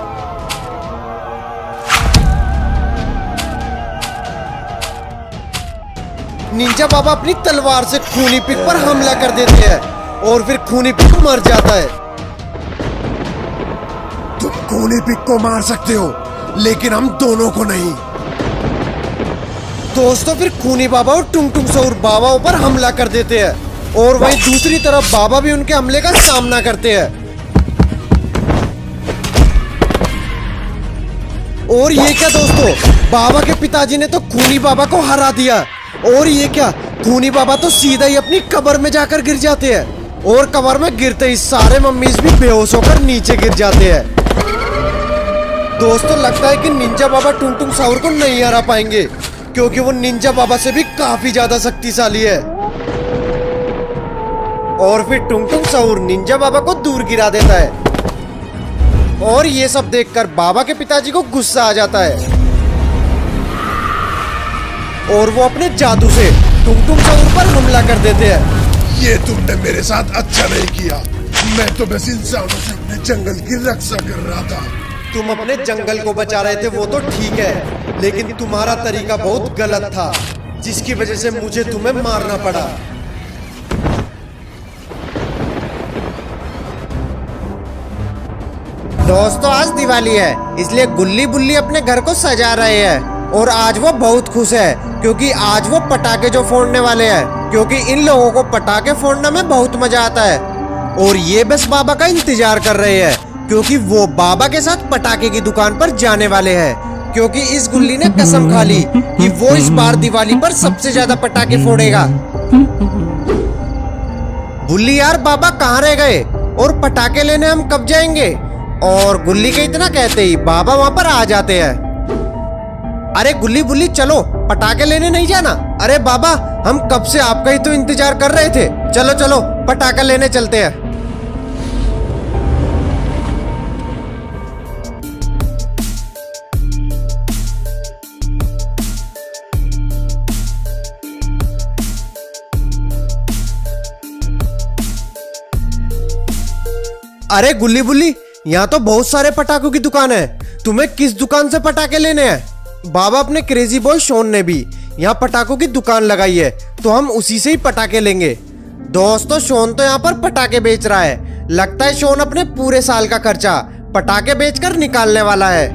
Speaker 1: निंजा बाबा अपनी तलवार से खूनी पिग पर हमला कर देते हैं और फिर खूनी पिग मर जाता है।
Speaker 2: तुम खूनी पिग को मार सकते हो, लेकिन हम दोनों को नहीं।
Speaker 1: दोस्तों फिर खूनी बाबा और टुंग टुंग सहूर बाबाओं पर हमला कर देते हैं और वहीं दूसरी तरफ बाबा भी उनके हमले का सामना करते हैं। और ये क्या दोस्तों, बाबा के पिताजी ने तो खूनी बाबा को हरा दिया। और ये क्या, खूनी बाबा तो सीधा ही अपनी कब्र में जाकर गिर जाते हैं और कब्र में गिरते ही सारे मम्मीज भी बेहोश होकर नीचे गिर जाते हैं। दोस्तों लगता है कि निंजा बाबा टुंग टुंग सहूर को नहीं हरा पाएंगे, क्योंकि वो निंजा बाबा से भी काफी ज्यादा शक्तिशाली है। और फिर टुंग टुंग सहूर निंजा बाबा को दूर गिरा देता है और ये सब देखकर बाबा के पिताजी को गुस्सा आ जाता है और वो अपने जादू से टुंग टुंग सहूर पर हमला कर देते हैं।
Speaker 2: ये तुमने मेरे साथ अच्छा नहीं किया, मैं तो बस इंसानों से अपने जंगल की रक्षा कर रहा था।
Speaker 1: तुम अपने जंगल को बचा रहे थे वो तो ठीक है, लेकिन तुम्हारा तरीका बहुत गलत था, जिसकी वजह से मुझे तुम्हें मारना पड़ा। दोस्तों आज दिवाली है, इसलिए गुल्ली बुल्ली अपने घर को सजा रहे हैं और आज वो बहुत खुश है, क्योंकि आज वो पटाखे जो फोड़ने वाले हैं, क्योंकि इन लोगों को पटाखे फोड़ने में बहुत मजा आता है। और ये बस बाबा का इंतजार कर रहे हैं, क्योंकि वो बाबा के साथ पटाखे की दुकान पर जाने वाले हैं, क्योंकि इस गुल्ली ने कसम खा ली कि वो इस बार दिवाली पर सबसे ज्यादा पटाखे फोड़ेगा। गुल्ली यार बाबा कहाँ रह गए और पटाखे लेने हम कब जाएंगे? और गुल्ली के इतना कहते ही बाबा वहाँ पर आ जाते हैं। अरे गुल्ली बुल्ली चलो, पटाखे लेने नहीं जाना? अरे बाबा हम कब से आपका ही तो इंतजार कर रहे थे, चलो चलो पटाखा लेने चलते हैं। अरे गुल्ली बुल्ली, यहाँ तो बहुत सारे पटाखों की दुकान है, तुम्हें किस दुकान से पटाखे लेने हैं? बाबा अपने क्रेजी बॉय शोन ने भी यहाँ पटाखों की दुकान लगाई है, तो हम उसी से ही पटाखे लेंगे। दोस्तों शोन तो यहाँ पर पटाखे बेच रहा है, लगता है शोन अपने पूरे साल का खर्चा पटाखे बेचकर निकालने वाला है।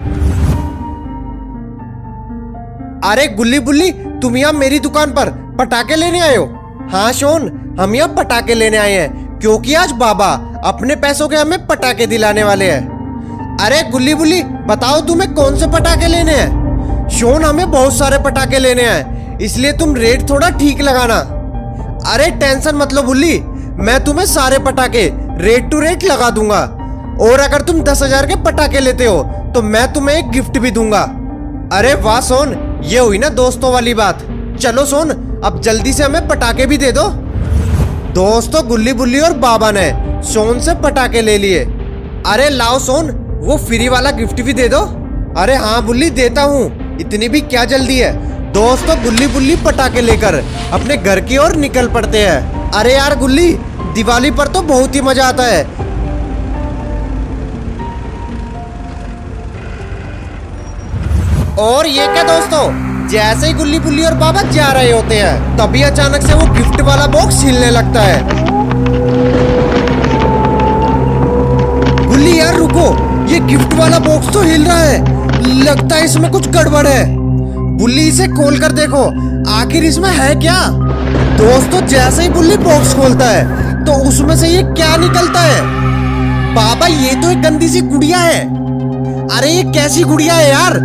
Speaker 1: अरे गुल्ली बुल्ली, तुम यहाँ मेरी दुकान पर पटाखे लेने आए हो? हाँ शोन, हम यहाँ पटाखे लेने आए हैं, क्योंकि आज बाबा अपने पैसों के हमें पटाखे दिलाने वाले हैं। अरे गुल्ली बुल्ली बताओ तुम्हें कौन से पटाखे लेने हैं? शोन हमें बहुत सारे पटाखे लेने हैं, इसलिए तुम रेट थोड़ा ठीक लगाना। अरे टेंशन मत लो बुल्ली, मैं तुम्हें सारे पटाखे रेट टू रेट लगा दूंगा, और अगर तुम 10,000 के पटाखे लेते हो तो मैं तुम्हें एक गिफ्ट भी दूंगा। अरे वाह सोन, ये हुई ना दोस्तों वाली बात। चलो सोन अब जल्दी से हमें पटाखे भी दे दो। दोस्तों गुल्ली बुल्ली और बाबा ने सोन से पटाखे ले लिए। अरे लाओ सोन, वो फ्री वाला गिफ्ट भी दे दो। अरे हाँ बुल्ली देता हूँ, इतनी भी क्या जल्दी है। दोस्तों गुल्ली बुल्ली पटाखे लेकर अपने घर की ओर निकल पड़ते हैं। अरे यार गुल्ली, दिवाली पर तो बहुत ही मजा आता है। और ये क्या दोस्तों, जैसे ही गुल्ली बुल्ली और बाबा जा रहे होते हैं तभी अचानक से वो गिफ्ट वाला बॉक्स हिलने लगता है। गुल्ली यार रुको, ये गिफ्ट वाला बॉक्स तो हिल रहा है, लगता है इसमें कुछ गड़बड़ है। बुल्ली इसे खोल कर देखो, आखिर इसमें है क्या? दोस्तों जैसे ही बुल्ली बॉक्स खोलता है तो उसमें से ये क्या निकलता है? बाबा ये तो एक गंदी सी गुड़िया है। अरे ये कैसी गुड़िया है यार?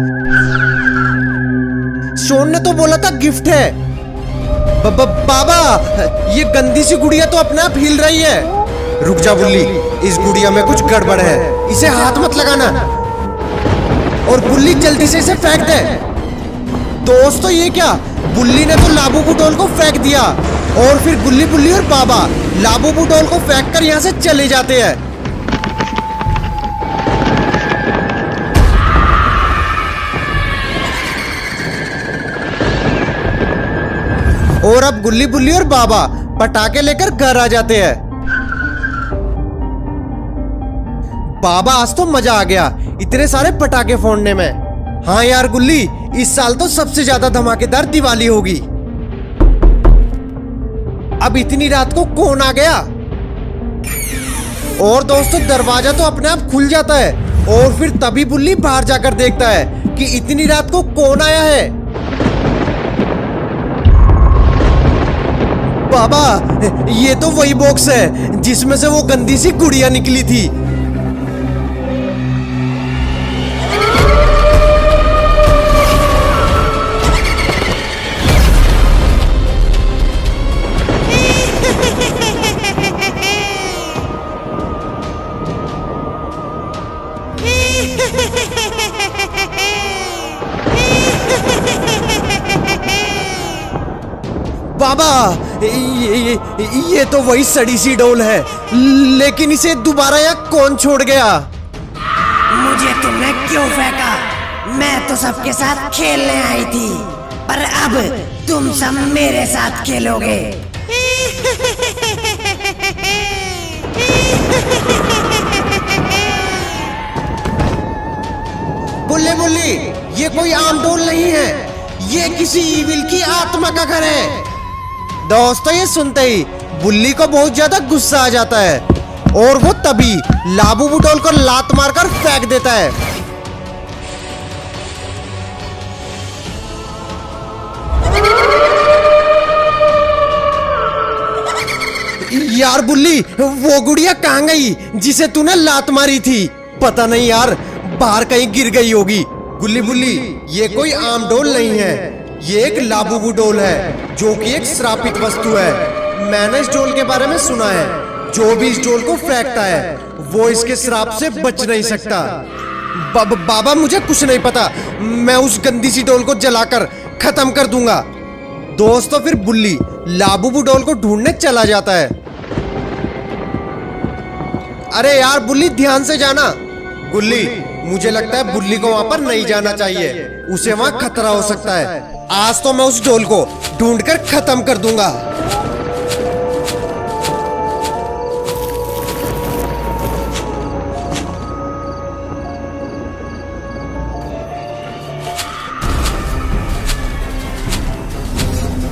Speaker 1: शोन ने तो बोला था गिफ्ट है। बाबा ये गंदी सी गुड़िया तो अपने आप हिल रही है। रुक जा बुल्ली, इस गुड़िया में कुछ गड़बड़ है, इसे हाथ मत लगाना। और बुल्ली जल्दी से इसे फेंक दे। दोस्तों ये क्या, बुल्ली ने तो लाबू बुडोल को फेंक दिया और फिर गुल्ली बुल्ली और बाबा लाबू बुडोल को फेंक कर यहाँ से चले जाते हैं। और अब गुल्ली बुल्ली और बाबा पटाखे लेकर घर आ जाते हैं। बाबा आज तो मजा आ गया इतने सारे पटाखे फोड़ने में। हाँ यार गुल्ली, इस साल तो सबसे ज्यादा धमाकेदार दिवाली होगी। अब इतनी रात को कौन आ गया? और दोस्तों दरवाजा तो अपने आप खुल जाता है और फिर तभी बुल्ली बाहर जाकर देखता है कि इतनी रात को कौन आया है। बाबा, ये तो वही बॉक्स है जिसमें से वो गंदी सी गुड़िया निकली थी। बाबा, ये तो वही सड़ी सी डोल है, लेकिन इसे दोबारा यहाँ कौन छोड़ गया?
Speaker 4: मुझे तुमने क्यों फेंका? मैं तो सबके साथ खेलने आई थी, पर अब तुम सब मेरे साथ खेलोगे।
Speaker 1: बुल्ली बुल्ली, ये कोई आम डोल नहीं है, ये किसी ईविल की आत्मा का घर है। दोस्तों ये सुनते ही बुल्ली को बहुत ज्यादा गुस्सा आ जाता है और वो तभी लाबू बुडोल को लात मारकर फेंक देता है। यार बुल्ली, वो गुड़िया कहाँ गई जिसे तूने लात मारी थी? पता नहीं यार, बाहर कहीं गिर गई होगी। गुल्ली बुल्ली, ये कोई आम डोल नहीं है, ये एक लाबूबू डोल है जो कि एक श्रापित वस्तु है। मैंने इस डोल के बारे में सुना है, जो भी इस डोल को फेंकता है वो इसके श्राप से बच नहीं सकता। बाबा मुझे कुछ नहीं पता, मैं उस गंदी सी डोल को जलाकर खत्म कर दूंगा। दोस्तों फिर बुल्ली लाबूबू डोल को ढूंढने चला जाता है। अरे यार बुल्ली, ध्यान से जाना। गुल्ली, मुझे लगता है बुल्ली को वहां पर नहीं जाना चाहिए, उसे वहां खतरा हो सकता है। आज तो मैं उस डोल को ढूंढकर खत्म कर दूंगा।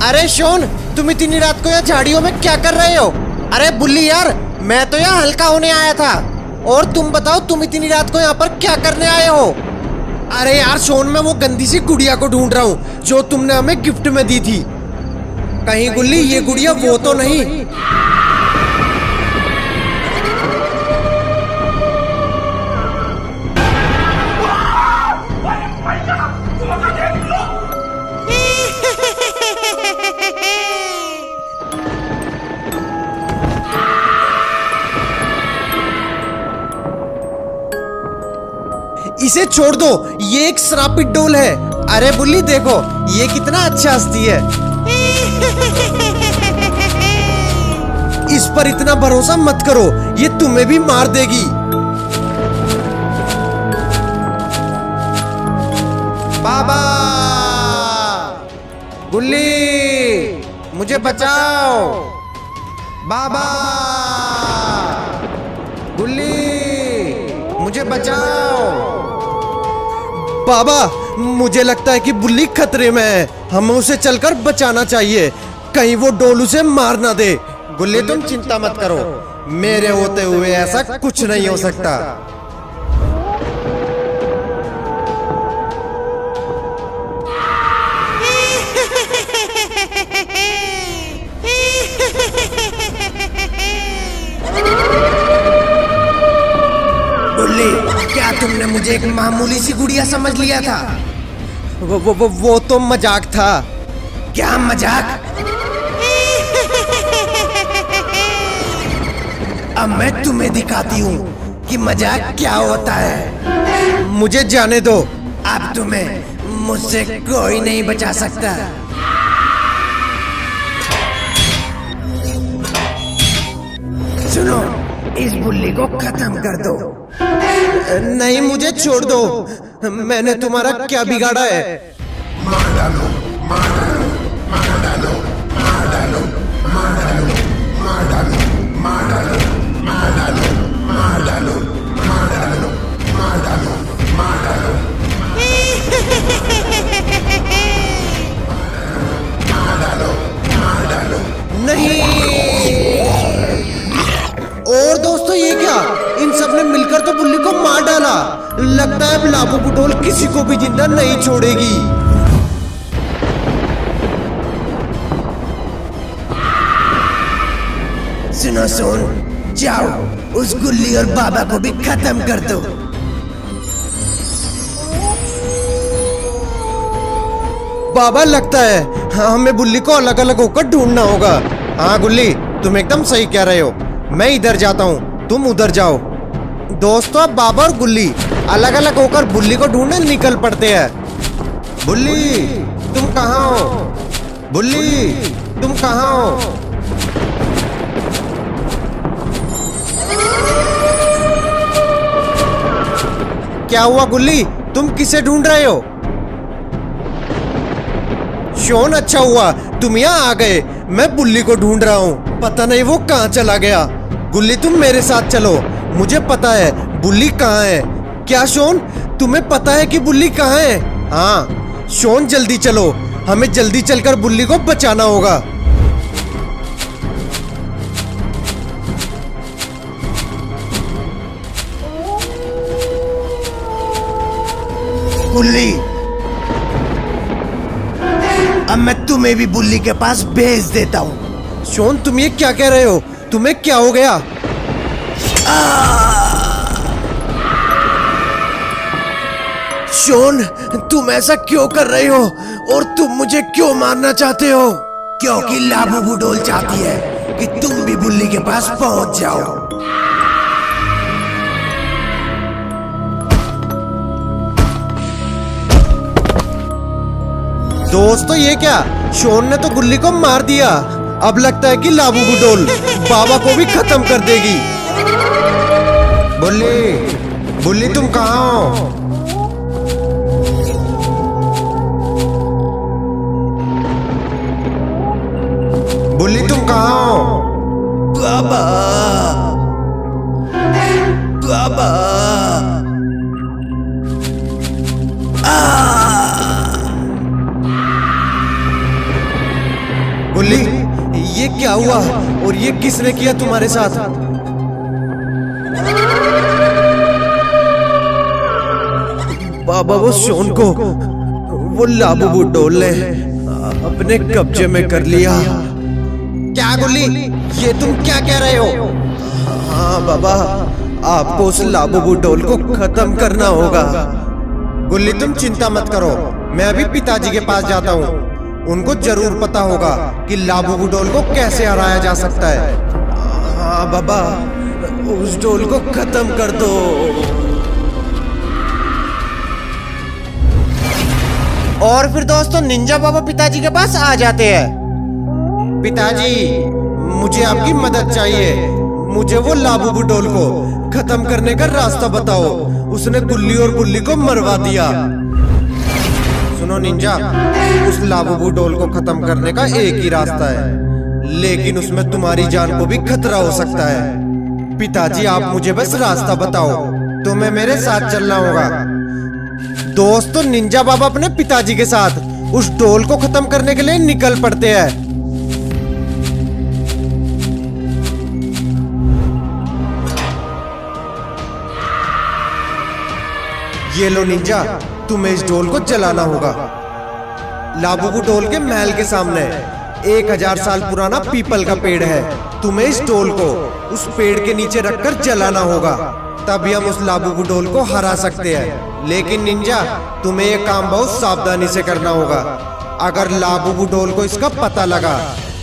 Speaker 1: अरे शोन, तुम इतनी रात को यहाँ झाड़ियों में क्या कर रहे हो? अरे बुल्ली यार, मैं तो यहाँ हल्का होने आया था, और तुम बताओ तुम इतनी रात को यहाँ पर क्या करने आए हो? अरे यार शोन, मैं वो गंदी सी गुड़िया को ढूंढ रहा हूँ जो तुमने हमें गिफ्ट में दी थी। कहीं गुल्ली ये गुड़िया वो तो नहीं? इसे छोड़ दो, ये एक श्रापित डोल है। अरे बुल्ली देखो, ये कितना अच्छा हंसती है। इस पर इतना भरोसा मत करो, ये तुम्हें भी मार देगी। बाबा, गुल्ली मुझे बचाओ। बाबा, गुल्ली मुझे बचाओ। बाबा, मुझे लगता है कि बुल्ली खतरे में है, हमें उसे चलकर बचाना चाहिए, कहीं वो डोल उसे मार ना दे। गुल्ली तुम चिंता मत करो, मेरे होते हुए ऐसा कुछ नहीं हो सकता।
Speaker 4: बुल्ली, क्या तुमने मुझे एक मामूली सी गुड़िया समझ लिया था?
Speaker 1: वो तो मजाक था।
Speaker 4: क्या मजाक? अब मैं तुम्हें दिखाती हूँ कि मजाक क्या होता है।
Speaker 1: मुझे जाने दो।
Speaker 4: अब तुम्हें मुझसे कोई नहीं बचा सकता। सुनो, इस बुल्ली को खत्म कर दो।
Speaker 1: नहीं, मुझे छोड़ दो। मैंने तुम्हारा क्या बिगाड़ा है?
Speaker 2: मार डालो, मार डालो, मार डालो, मार डालो, मार डालो, मार डालो, मार डालो, मार डालो, मार डालो, मार डालो, मार डालो, मार डालो, मार डालो, मार डालो।
Speaker 1: नहीं। और दोस्तों, ये क्या? इन सब ने मिलकर तो बुल्ली को मार डाला। लगता है अब लाबू बुडोल किसी को भी जिंदा नहीं छोड़ेगी।
Speaker 4: सुनो सोन, जाओ उस गुल्ली और बाबा को भी खत्म कर दो।
Speaker 1: बाबा, लगता है हमें बुल्ली को अलग अलग होकर ढूंढना होगा। हाँ गुल्ली, तुम एकदम सही कह रहे हो। मैं इधर जाता हूँ, तुम उधर जाओ। दोस्तों, अब बाबा और गुल्ली अलग अलग होकर बुल्ली को ढूंढने निकल पड़ते हैं। बुल्ली, तुम कहाँ हो? बुल्ली, तुम कहाँ हो? क्या हुआ गुल्ली? तुम किसे ढूंढ रहे हो? शोन, अच्छा हुआ तुम यहाँ आ गए। मैं बुल्ली को ढूंढ रहा हूँ, पता नहीं वो कहाँ चला गया। गुल्ली, तुम मेरे साथ चलो, मुझे पता है बुल्ली कहाँ है। क्या शोन, तुम्हें पता है कि बुल्ली कहाँ है? हाँ शोन, जल्दी चलो, हमें जल्दी चलकर बुल्ली को बचाना होगा।
Speaker 4: बुल्ली, अब मैं तुम्हें भी बुल्ली के पास भेज देता हूँ।
Speaker 1: शोन, तुम ये क्या कह रहे हो? तुम्हें क्या हो गया?
Speaker 4: शोन, तुम ऐसा क्यों कर रहे हो और तुम मुझे क्यों मारना चाहते हो? क्योंकि लाबू बुडोल चाहती है कि तुम भी बुल्ली के पास पहुंच जाओ।
Speaker 1: दोस्तों, ये क्या? शोन ने तो गुल्ली को मार दिया। अब लगता है कि लाबू बुडोल बाबा को भी खत्म कर देगी। बुल्ली, बुल्ली, तुम कहाँ हो? बुल्ली, तुम कहाँ हो?
Speaker 4: बाबा, बाबा,
Speaker 1: बुल्ली, ये क्या हुआ और ये किसने किया तुम्हारे साथ? बाबा, वो शोन को वो लाबू बुडोल ने अपने कब्जे में कर लिया। क्या गुल्ली, ये तुम क्या कह रहे हो? हाँ बाबा, आपको उस लाबू बुडोल को खत्म करना होगा। गुल्ली, तुम चिंता मत करो, मैं अभी पिताजी के पास जाता हूँ। उनको जरूर पता होगा कि लाबू बुडोल को कैसे हराया जा सकता है। हाँ बाबा, उस डोल को खत्म कर दो। और फिर दोस्तों, निंजा बाबा पिताजी के पास आ जाते हैं। पिताजी, मुझे आपकी मदद चाहिए। मुझे वो लाबू बुडोल को खत्म करने का रास्ता बताओ। उसने गुल्ली और बुल्ली को मरवा दिया। सुनो निंजा, उस लाबू बुडोल को खत्म करने का एक ही रास्ता है, लेकिन उसमें तुम्हारी जान को भी खतरा हो सकता है। पिताजी, आप मुझे बस रास्ता बताओ, तुम्हें मेरे साथ चलना होगा। दोस्तों, निंजा बाबा अपने पिताजी के साथ उस डोल को खत्म करने के लिए निकल पड़ते हैं। ये लो निंजा, तुम्हें इस डोल को जलाना होगा। लाबू बुडोल के महल के सामने 1000 साल पुराना पीपल का पेड़ है। तुम्हें इस डोल को उस पेड़ के नीचे रखकर जलाना होगा, तभी हम उस लाबू बुडोल को हरा सकते हैं। लेकिन निंजा, तुम्हें यह काम बहुत सावधानी से करना होगा। अगर लाबू बुडोल को इसका पता लगा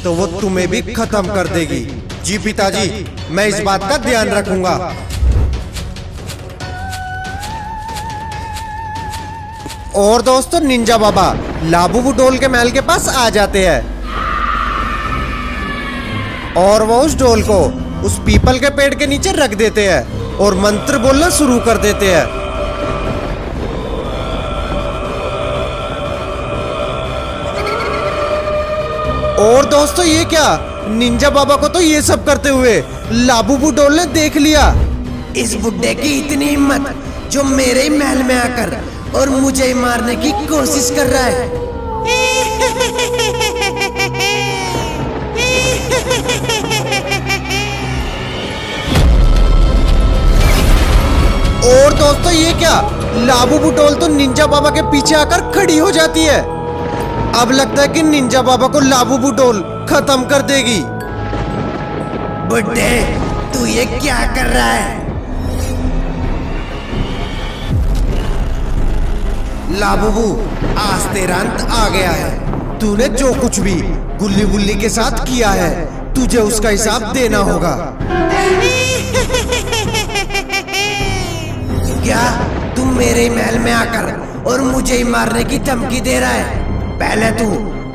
Speaker 1: तो वो तुम्हें भी खत्म कर देगी। जी पिताजी, मैं इस बात का ध्यान रखूंगा। और दोस्तों निंजा बाबा लाबूबू डोल के महल के पास आ जाते हैं और वो उस डोल को उस पीपल के पेड़ के नीचे रख देते हैं और मंत्र बोलना शुरू कर देते हैं। और दोस्तों ये क्या, निंजा बाबा को तो ये सब करते हुए लाबूबू डोल ने देख लिया।
Speaker 4: इस बुड्ढे की इतनी हिम्मत जो मेरे ही महल में आकर और मुझे ही मारने की कोशिश कर रहा है।
Speaker 1: और दोस्तों ये क्या, लाबूबू डोल तो निंजा बाबा के पीछे आकर खड़ी हो जाती है। अब लगता है कि निंजा बाबा को लाबूबू डोल खत्म कर देगी।
Speaker 4: बुड्ढे, तू ये क्या कर रहा है?
Speaker 1: लाबूबू, आज तेरा अंत आ गया है। तूने जो कुछ भी गुल्ली गुल्ली के साथ किया है, तुझे उसका हिसाब देना होगा।
Speaker 4: क्या तुम मेरे महल में आकर और मुझे ही मारने की धमकी दे रहा है? पहले तू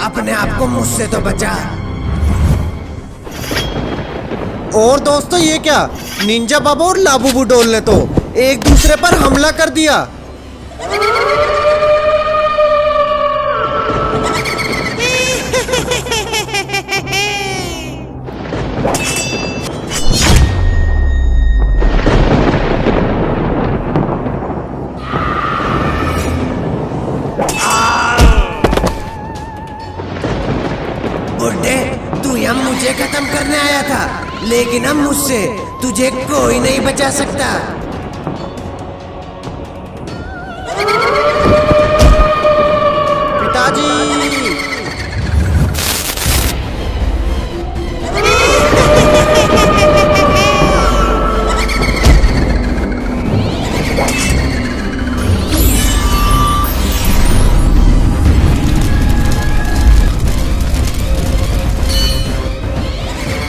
Speaker 4: अपने आप को मुझसे तो बचा।
Speaker 1: और दोस्तों ये क्या, निंजा बाबा और लाबूबू डोल ने तो एक दूसरे पर हमला कर दिया।
Speaker 4: बुड्ढे, तू यहाँ मुझे खत्म करने आया था, लेकिन अब मुझसे तुझे कोई नहीं बचा सकता।
Speaker 1: पिताजी,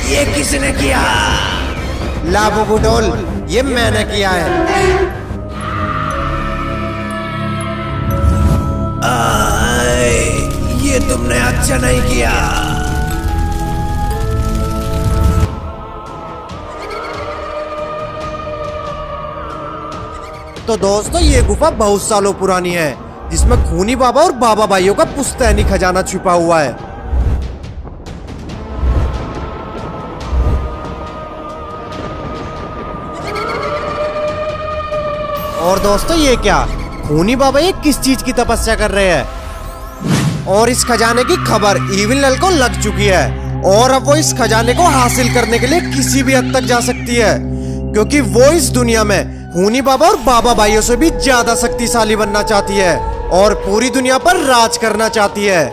Speaker 4: ये किसने किया?
Speaker 1: लाबूबू डोल, ये मैंने किया है।
Speaker 4: ये तुमने अच्छा नहीं किया।
Speaker 1: तो दोस्तों ये गुफा बहुत सालों पुरानी है, जिसमें खूनी बाबा और बाबा भाइयों का पुश्तैनी खजाना छुपा हुआ है। और दोस्तों ये क्या, खूनी बाबा ये किस चीज की तपस्या कर रहे हैं? और इस खजाने की खबर इविल नल को लग चुकी है और अब वो इस खजाने को हासिल करने के लिए किसी भी हद तक जा सकती है, क्योंकि वो इस दुनिया में खूनी बाबा और बाबा भाइयों से भी ज्यादा शक्तिशाली बनना चाहती है और पूरी दुनिया पर राज करना चाहती है।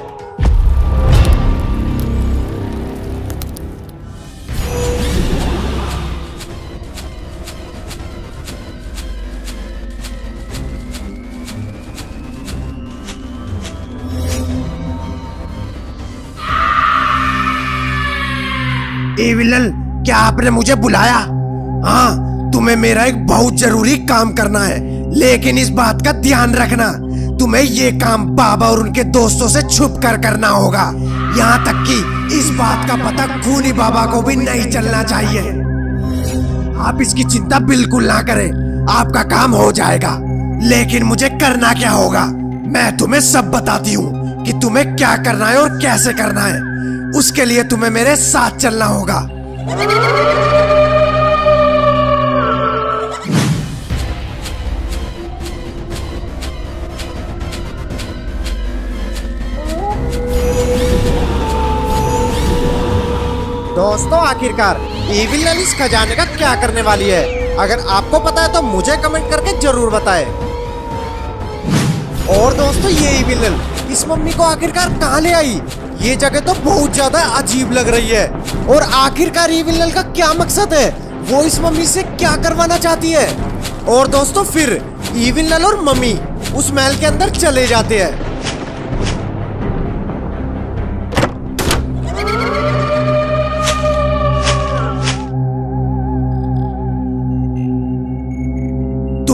Speaker 2: एविलन, क्या आपने मुझे बुलाया? हाँ, तुम्हें मेरा एक बहुत जरूरी काम करना है, लेकिन इस बात का ध्यान रखना, तुम्हें ये काम बाबा और उनके दोस्तों से छुप कर करना होगा। यहाँ तक कि इस बात का पता खूनी बाबा को भी नहीं चलना चाहिए। आप इसकी चिंता बिल्कुल ना करें, आपका काम हो जाएगा। लेकिन मुझे करना क्या होगा, मैं तुम्हें सब बताती हूँ कि तुम्हें क्या करना है और कैसे करना है। उसके लिए तुम्हें मेरे साथ चलना होगा।
Speaker 1: दोस्तों आखिरकार इविल नल इस खजाने का क्या करने वाली है? अगर आपको पता है तो मुझे कमेंट करके जरूर बताएं। और दोस्तों ये इविल नल इस मम्मी को आखिरकार कहाँ ले आई? ये जगह तो बहुत ज्यादा अजीब लग रही है। और आखिरकार इविल नल का क्या मकसद है? वो इस मम्मी से क्या करवाना चाहती है? और दोस्तों फिर इविल नल और मम्मी उस महल के अंदर चले जाते हैं।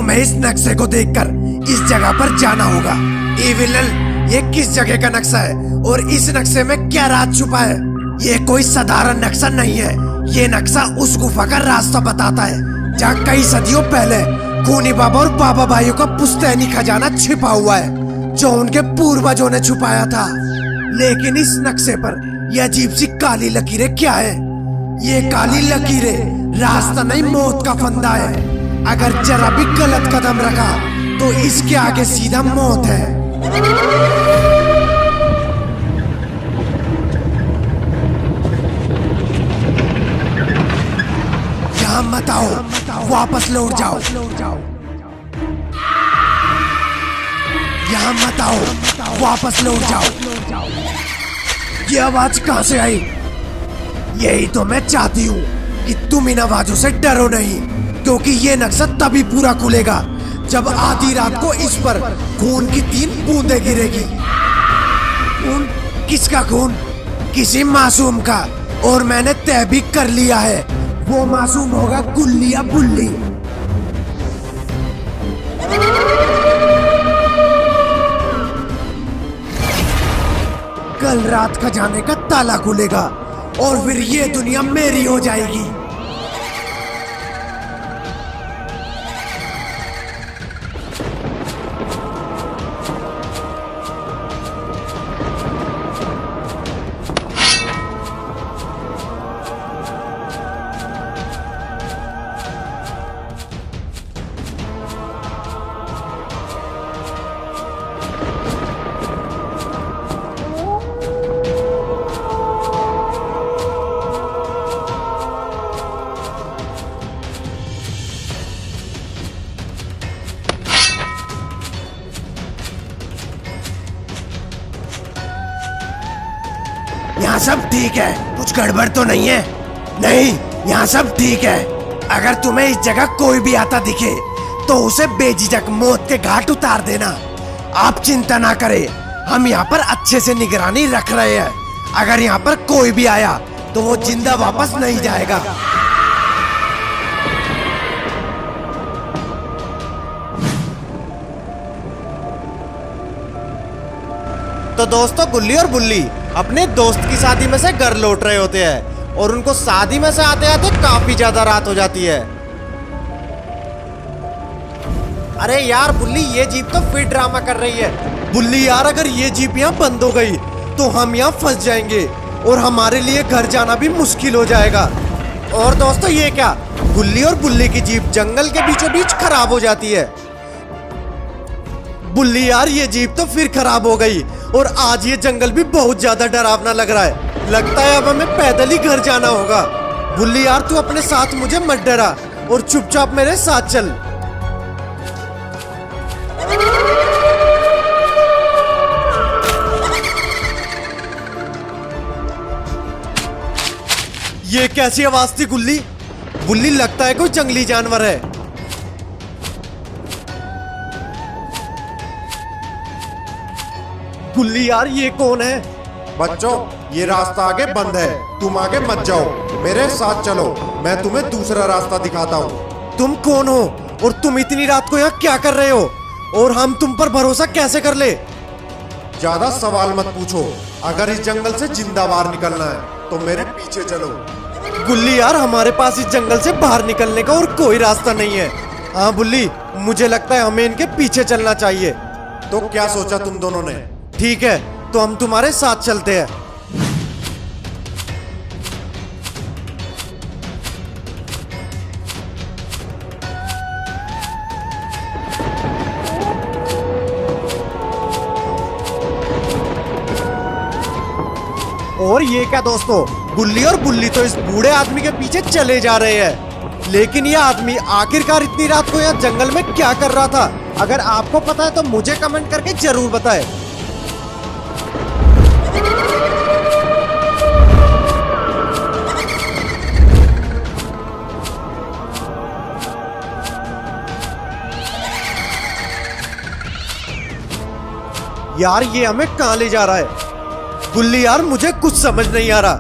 Speaker 2: तुम्हें इस नक्शे को देखकर इस जगह पर जाना होगा। ए विलन, ये किस जगह का नक्शा है और इस नक्शे में क्या राज छुपा है? ये कोई साधारण नक्शा नहीं है। ये नक्शा उस गुफा का रास्ता बताता है जहाँ कई सदियों पहले खूनी बाबा और बाबा भाइयों का पुश्तैनी खजाना छिपा हुआ है, जो उनके पूर्वजों ने छुपाया था। लेकिन इस नक्शे पर यह अजीब सी काली लकीरें क्या है? ये काली लकीरें रास्ता नहीं, मौत का फंदा है। अगर जरा भी गलत कदम रखा तो इसके आगे सीधा मौत है। यहाँ मत आओ, वापस लौट जाओ। यहाँ मत आओ, वापस लौट जाओ। ये आवाज कहाँ से आई? यही तो मैं चाहती हूँ कि तुम इन आवाजों से डरो नहीं, क्योंकि ये नक्शा तभी पूरा खुलेगा जब आधी रात को इस पर खून की 3 बूंदें गिरेगी। खून? किसका खून? किसी मासूम का। और मैंने तय भी कर लिया है, वो मासूम होगा गुल्ली या बुल्ली। कल रात खजाने का ताला खुलेगा और फिर ये दुनिया मेरी हो जाएगी। यहाँ सब ठीक है, कुछ गड़बड़ तो नहीं है? नहीं, यहाँ सब ठीक है। अगर तुम्हें इस जगह कोई भी आता दिखे तो उसे बेझिझक मौत के घाट उतार देना। आप चिंता ना करें, हम यहाँ पर अच्छे से निगरानी रख रहे हैं। अगर यहाँ पर कोई भी आया तो वो जिंदा वापस नहीं जाएगा।
Speaker 1: तो दोस्तों, गुल्ली और बुल्ली अपने दोस्त की शादी में से घर लौट रहे होते हैं और उनको शादी में से आते आते काफी ज्यादा रात हो जाती है। अरे यार बुल्ली, ये जीप तो फिर ड्रामा कर रही है। बुल्ली यार, अगर ये जीप यहाँ बंद हो गई तो हम यहाँ फंस जाएंगे और हमारे लिए घर जाना भी मुश्किल हो जाएगा। और दोस्तों, ये क्या, गुल्ली और बुल्ली की जीप जंगल के बीचों बीच खराब हो जाती है। बुल्ली यार, ये जीप तो फिर खराब हो गई और आज ये जंगल भी बहुत ज्यादा डरावना लग रहा है। लगता है अब हमें पैदल ही घर जाना होगा। बुल्ली यार, तू अपने साथ मुझे मत डरा और चुपचाप मेरे साथ चल। ये कैसी आवाज थी गुल्ली? बुल्ली, लगता है कोई जंगली जानवर है। गुल्ली यार, ये कौन है?
Speaker 2: बच्चों, ये रास्ता आगे बंद है, तुम आगे मत जाओ, मेरे साथ चलो, मैं तुम्हें दूसरा रास्ता दिखाता हूँ।
Speaker 1: तुम कौन हो और तुम इतनी रात को यहाँ क्या कर रहे हो? और हम तुम पर भरोसा कैसे कर ले?
Speaker 2: ज्यादा सवाल मत पूछो। अगर इस जंगल से जिंदा बाहर निकलना है तो मेरे पीछे चलो।
Speaker 1: गुल्ली यार, हमारे पास इस जंगल से बाहर निकलने का और कोई रास्ता नहीं है। हाँ बुल्ली, मुझे लगता है हमें इनके पीछे चलना चाहिए।
Speaker 2: तो क्या सोचा तुम दोनों ने?
Speaker 1: ठीक है, तो हम तुम्हारे साथ चलते हैं। और ये क्या दोस्तों, गुल्ली और बुल्ली तो इस बूढ़े आदमी के पीछे चले जा रहे हैं। लेकिन ये आदमी आखिरकार इतनी रात को यहाँ जंगल में क्या कर रहा था? अगर आपको पता है तो मुझे कमेंट करके जरूर बताएं। यार, ये हमें कहाँ ले जा रहा है? गुल्ली यार, मुझे कुछ समझ नहीं आ रहा।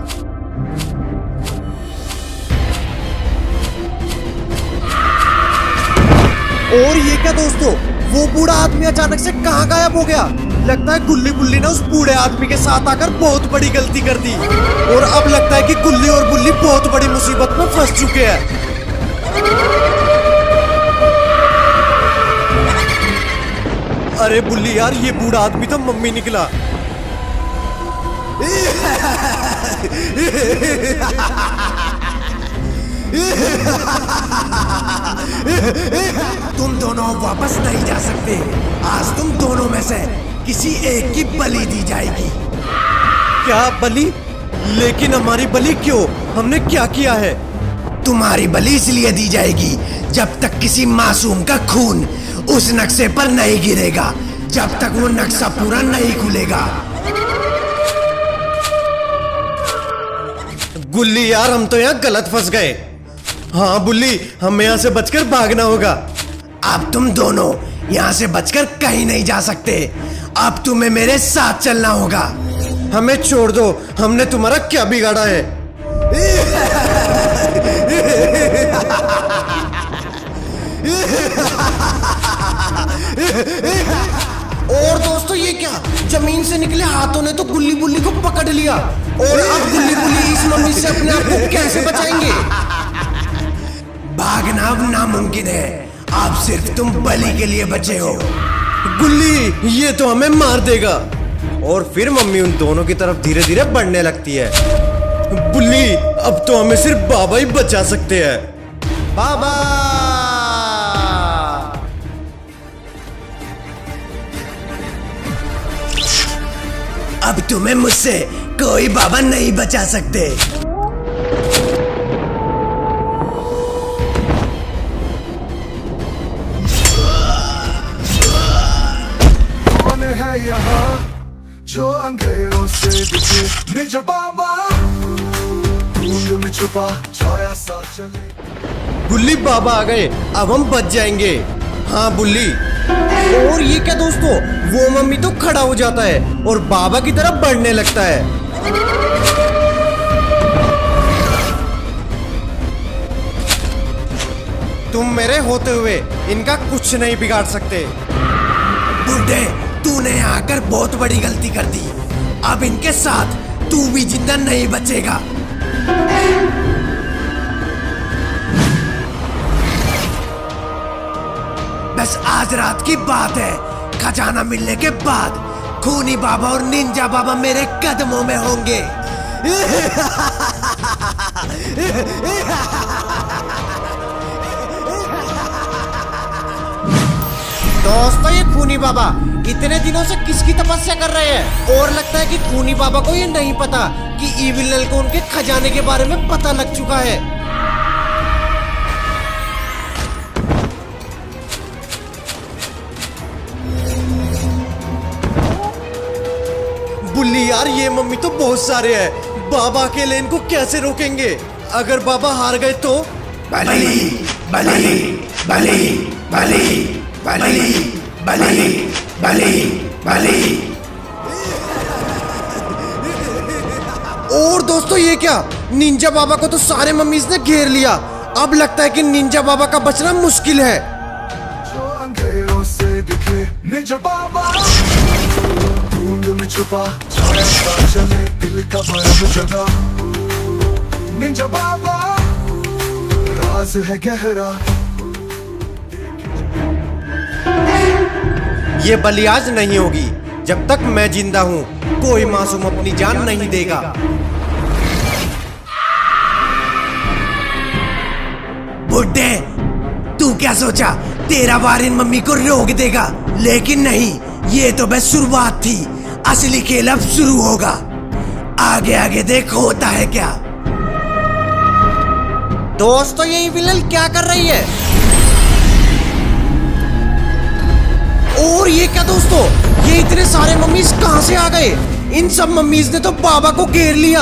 Speaker 1: और ये क्या दोस्तों, वो बूढ़ा आदमी अचानक से कहाँ गायब हो गया? लगता है गुल्ली बुल्ली ने उस बूढ़े आदमी के साथ आकर बहुत बड़ी गलती कर दी और अब लगता है कि गुल्ली और बुल्ली बहुत बड़ी मुसीबत में फंस चुके हैं। अरे बुल्ली यार, ये बूढ़ा आदमी तो मम्मी निकला।
Speaker 2: तुम दोनों वापस नहीं जा सकते। आज तुम दोनों में से किसी एक की बलि दी जाएगी।
Speaker 1: क्या बलि? लेकिन हमारी बलि क्यों? हमने क्या किया है?
Speaker 2: तुम्हारी बलि इसलिए दी जाएगी जब तक किसी मासूम का खून उस नक्शे पर नहीं गिरेगा, जब तक वो नक्शा पूरा नहीं खुलेगा।
Speaker 1: गुल्ली यार, हम तो यहाँ गलत फंस गए। हाँ बुल्ली, हमें यहाँ से बचकर भागना होगा।
Speaker 2: अब तुम दोनों यहाँ से बचकर कहीं नहीं जा सकते। अब तुम्हें मेरे साथ चलना होगा।
Speaker 1: हमें छोड़ दो, हमने तुम्हारा क्या बिगाड़ा है? और दोस्तों ये क्या, जमीन से निकले हाथों ने तो गुल्ली बुल्ली को पकड़ लिया और अब गुल्ली बुल्ली इस मम्मी से अपने आप को कैसे बचाएंगे?
Speaker 2: भागना अब नामुमकिन है। आप सिर्फ तुम बलि के लिए बचे हो।
Speaker 1: गुल्ली ये तो हमें मार देगा। और फिर मम्मी उन दोनों की तरफ धीरे धीरे बढ़ने लगती है। बुल्ली, अब तो हमें सिर्फ बाबा ही बचा सकते हैं। बाबा!
Speaker 2: अब तुम्हें मुझसे कोई बाबा नहीं बचा सकते।
Speaker 5: कौन है यहाँ जो अंधेरों से दिखे? निजा बाबा धुंध में छुपा छाया सा चले।
Speaker 1: बुल्ली, बाबा आ गए, अब हम बच जाएंगे। हाँ बुल्ली। और ये क्या दोस्तों, वो मम्मी तो खड़ा हो जाता है और बाबा की तरफ बढ़ने लगता है। तुम मेरे होते हुए इनका कुछ नहीं बिगाड़ सकते।
Speaker 2: बुड्ढे, तूने यहाँ आकर बहुत बड़ी गलती कर दी। अब इनके साथ तू भी जिंदा नहीं बचेगा। बस आज रात की बात है। खजाना मिलने के बाद खूनी बाबा और निंजा बाबा मेरे कदमों में होंगे।
Speaker 1: दोस्तों ये खूनी बाबा इतने दिनों से किसकी तपस्या कर रहे हैं? और लगता है कि खूनी बाबा को ये नहीं पता कि ईविल नल को उनके खजाने के बारे में पता लग चुका है। बुल्ली यार, ये मम्मी तो बहुत सारे हैं। बाबा अकेले इनको कैसे रोकेंगे? अगर बाबा हार गए तो?
Speaker 2: बलि बलि बलि बलि बलि बलि बलि बलि।
Speaker 1: और दोस्तों ये क्या, निंजा बाबा को तो सारे मम्मीज ने घेर लिया। अब लगता है कि निंजा बाबा का बचना मुश्किल है।
Speaker 5: जो अंधेरों से दिखे निजा बाबा धुंध में छुपा छाया सा चले। दिल का भरम जगा निजा बाबा राज है गहरा।
Speaker 1: ये बलि आज नहीं होगी। जब तक मैं जिंदा हूँ कोई मासूम अपनी जान नहीं देगा।
Speaker 2: बुड्ढे, तू क्या सोचा तेरा वार इन मम्मी को रोक देगा? लेकिन नहीं, ये तो बस शुरुआत थी। असली खेल अब शुरू होगा। आगे आगे देख होता है क्या।
Speaker 1: दोस्तों ये विलन क्या कर रही है? और ये क्या दोस्तों, ये इतने सारे मम्मीज कहां से आ गए? इन सब मम्मीज ने तो बाबा को घेर लिया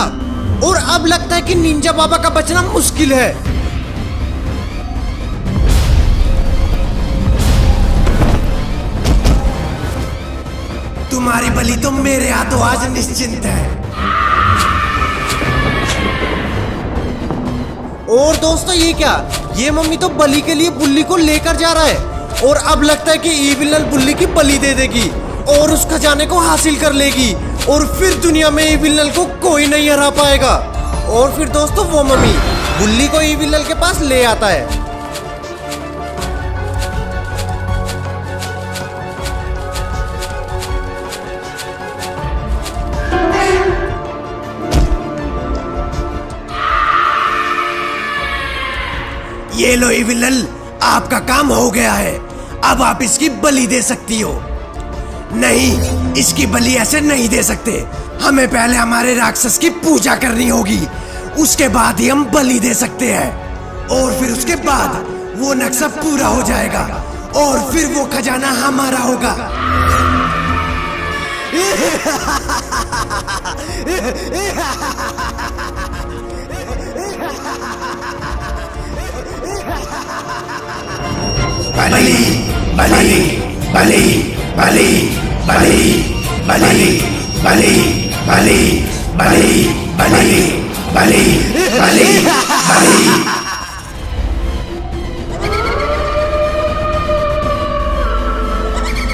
Speaker 1: और अब लगता है कि निंजा बाबा का बचना मुश्किल है।
Speaker 2: तुम्हारी बलि तो मेरे हाथों आज निश्चिंत है।
Speaker 1: और दोस्तों ये क्या, ये मम्मी तो बलि के लिए बुल्ली को लेकर जा रहा है। और अब लगता है कि इविल बुल्ली की बलि दे देगी और उस खजाने को हासिल कर लेगी और फिर दुनिया में इविल को कोई नहीं हरा पाएगा। और फिर दोस्तों वो मम्मी बुल्ली को इविल के पास ले आता है।
Speaker 4: ये लो इविल, आपका काम हो गया है। अब आप इसकी बलि दे सकती हो। नहीं, इसकी बलि ऐसे नहीं दे सकते। हमें पहले हमारे राक्षस की पूजा करनी होगी, उसके बाद ही हम बलि दे सकते हैं। और फिर उसके बाद वो नक्शा पूरा हो जाएगा और फिर वो खजाना हमारा होगा। बलि बलि बलि बलि बलि बलि बलि बलि बलि बलि बलि बलि बलि।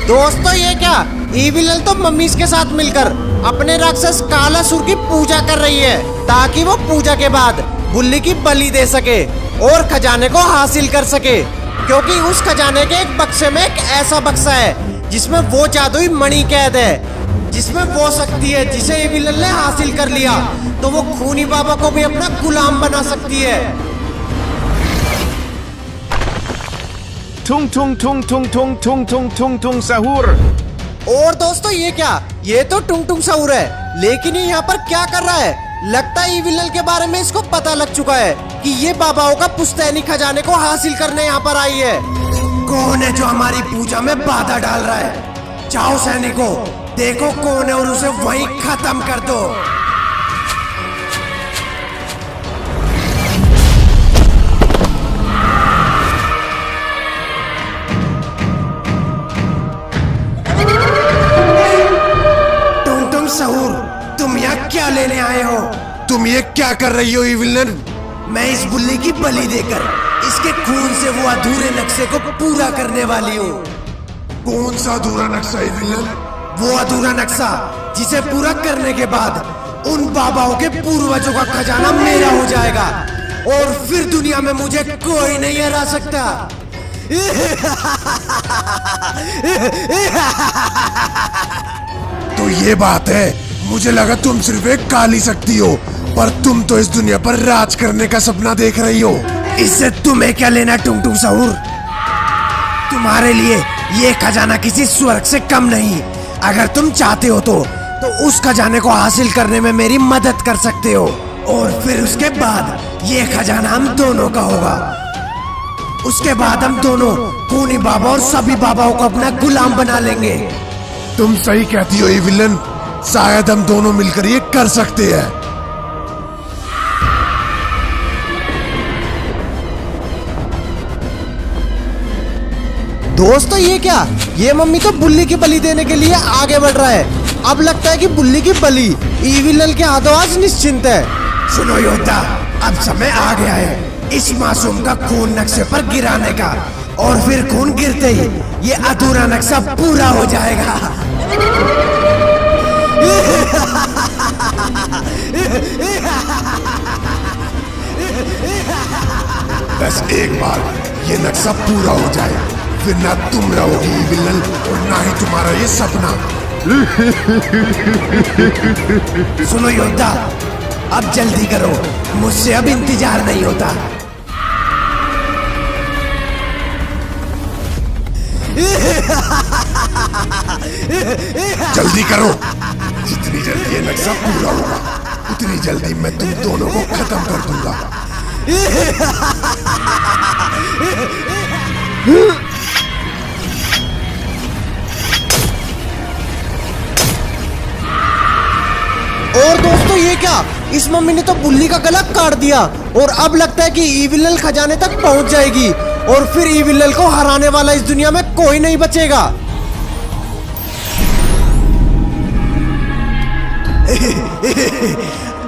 Speaker 1: दोस्तों ये क्या, इविल तो मम्मीज के साथ मिलकर अपने राक्षस कालासुर की पूजा कर रही है ताकि वो पूजा के बाद बुल्ली की बलि दे सके और खजाने को हासिल कर सके। क्योंकि उस खजाने के एक बक्से में एक ऐसा बक्सा है जिसमें वो जादुई मणि कैद है, जिसमें वो शक्ति है जिसे इविल ने हासिल कर लिया तो वो खूनी बाबा को भी अपना गुलाम बना सकती है।
Speaker 3: Tung tung tung tung tung tung tung tung tung sahur.
Speaker 1: और दोस्तों ये क्या, ये तो टुंग टुंग सहूर है, लेकिन ये यहाँ पर क्या कर रहा है? लगता है इविल के बारे में इसको पता लग चुका है कि ये बाबाओं का पुश्तैनी खजाने को हासिल करने यहाँ पर आई है।
Speaker 4: कौन है जो हमारी पूजा में बाधा डाल रहा है? जाओ सैनिकों, देखो कौन है और उसे वहीं खत्म कर दो। टुंग टुंग सहूर, तुम यहाँ क्या लेने आए हो?
Speaker 2: तुम ये क्या कर रही हो इविलन?
Speaker 4: मैं इस बुल्ली की बलि देकर इसके खून से वो अधूरे नक्शे को पूरा करने वाली हूँ।
Speaker 2: कौन सा अधूरा नक्शा इविलन?
Speaker 4: वो अधूरा नक्शा जिसे पूरा करने के बाद उन बाबाओं के पूर्वजों का खजाना मेरा हो जाएगा और फिर दुनिया में मुझे कोई नहीं हरा सकता।
Speaker 2: तो ये बात है, मुझे लगा तुम सिर्फ एक काली शक्ति हो, पर तुम तो इस दुनिया पर राज करने का सपना देख रही हो।
Speaker 4: इससे तुम्हें क्या लेना टुंग टुंग सहूर? तुम्हारे लिए ये खजाना किसी स्वर्ग से कम नहीं। अगर तुम चाहते हो तो उस खजाने को हासिल करने में मेरी मदद कर सकते हो और फिर उसके बाद ये खजाना हम दोनों का होगा। उसके बाद हम दोनों खूनी बाबा और सभी बाबाओं को अपना गुलाम बना लेंगे।
Speaker 2: तुम सही कहती हो इविलन, शायद हम दोनों मिलकर ये कर सकते हैं।
Speaker 1: दोस्तों ये क्या, ये मम्मी तो बुल्ली की बलि देने के लिए आगे बढ़ रहा है। अब लगता है कि बुल्ली की बलि इविल के हाथों आज निश्चिंत है।
Speaker 4: सुनो योद्धा, अब समय आ गया है इस मासूम का खून नक्शे पर गिराने का और फिर खून गिरते ही ये अधूरा नक्शा पूरा हो जाएगा।
Speaker 2: बस एक बार ये नक्शा पूरा हो जाए, फिर ना तुम रहोगी इविलन और ना ही तुम्हारा ये सपना।
Speaker 4: सुनो योद्धा, अब जल्दी करो, मुझसे अब इंतजार नहीं होता।
Speaker 2: जल्दी करो, जितनी जल्दी ये नक्शा पूरा होगा उतनी जल्दी मैं तुम दोनों को खत्म कर दूंगा।
Speaker 1: और दोस्तों ये क्या, इस मम्मी ने तो बुल्ली का गला काट दिया और अब लगता है कि इविल खजाने तक पहुंच जाएगी और फिर इविल को हराने वाला इस दुनिया में कोई नहीं बचेगा।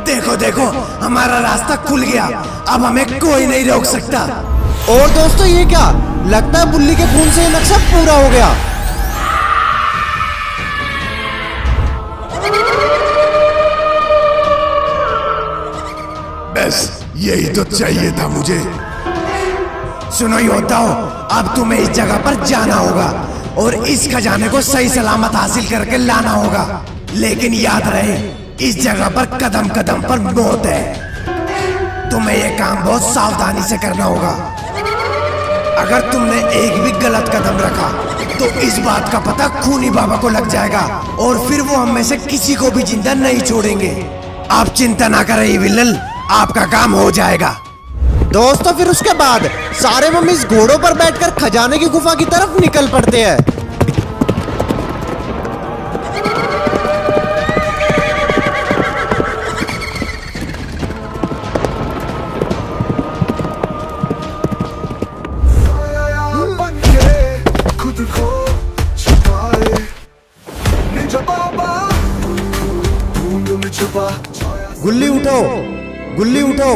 Speaker 4: देखो देखो, हमारा रास्ता खुल गया, अब हमें कोई नहीं रोक सकता।
Speaker 1: और दोस्तों ये क्या, लगता है बुल्ली के खून से ये नक्शा पूरा हो गया।
Speaker 2: बस यही तो चाहिए था मुझे।
Speaker 4: सुनो योद्धाओ, अब तुम्हें इस जगह पर जाना होगा और इस खजाने को सही सलामत हासिल करके लाना होगा। लेकिन याद रहे, इस जगह पर कदम कदम पर मौत है। तुम्हें यह काम बहुत सावधानी से करना होगा। अगर तुमने एक भी गलत कदम रखा तो इस बात का पता खूनी बाबा को लग जाएगा और फिर वो हम में से किसी को भी जिंदा नहीं छोड़ेंगे। आप चिंता ना करें विलन, आपका काम हो जाएगा।
Speaker 1: दोस्तों फिर उसके बाद सारे मम्मीज घोड़ों पर बैठकर खजाने की गुफा की तरफ निकल पड़ते हैं।
Speaker 5: खुद को छुपाए निंजा बाबा ढूंढ में छुपा।
Speaker 1: गुल्ली उठो, गुल्ली उठो।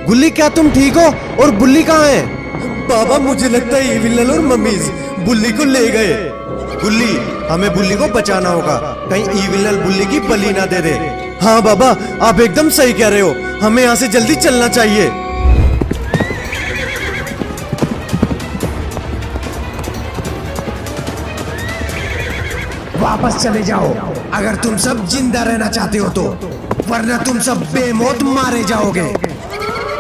Speaker 1: गुल्ली क्या तुम ठीक हो? और बुल्ली कहाँ है? बाबा मुझे लगता है इविल और मम्मीज बुल्ली को ले गए। गुल्ली हमें बुल्ली को बचाना होगा, कहीं इविल बुल्ली की बलि ना दे दे। हाँ बाबा आप एकदम सही कह रहे हो, हमें यहाँ से जल्दी चलना चाहिए।
Speaker 4: वापस चले जाओ अगर तुम सब जिंदा रहना चाहते हो तो, वरना तुम सब बेमौत मारे जाओगे।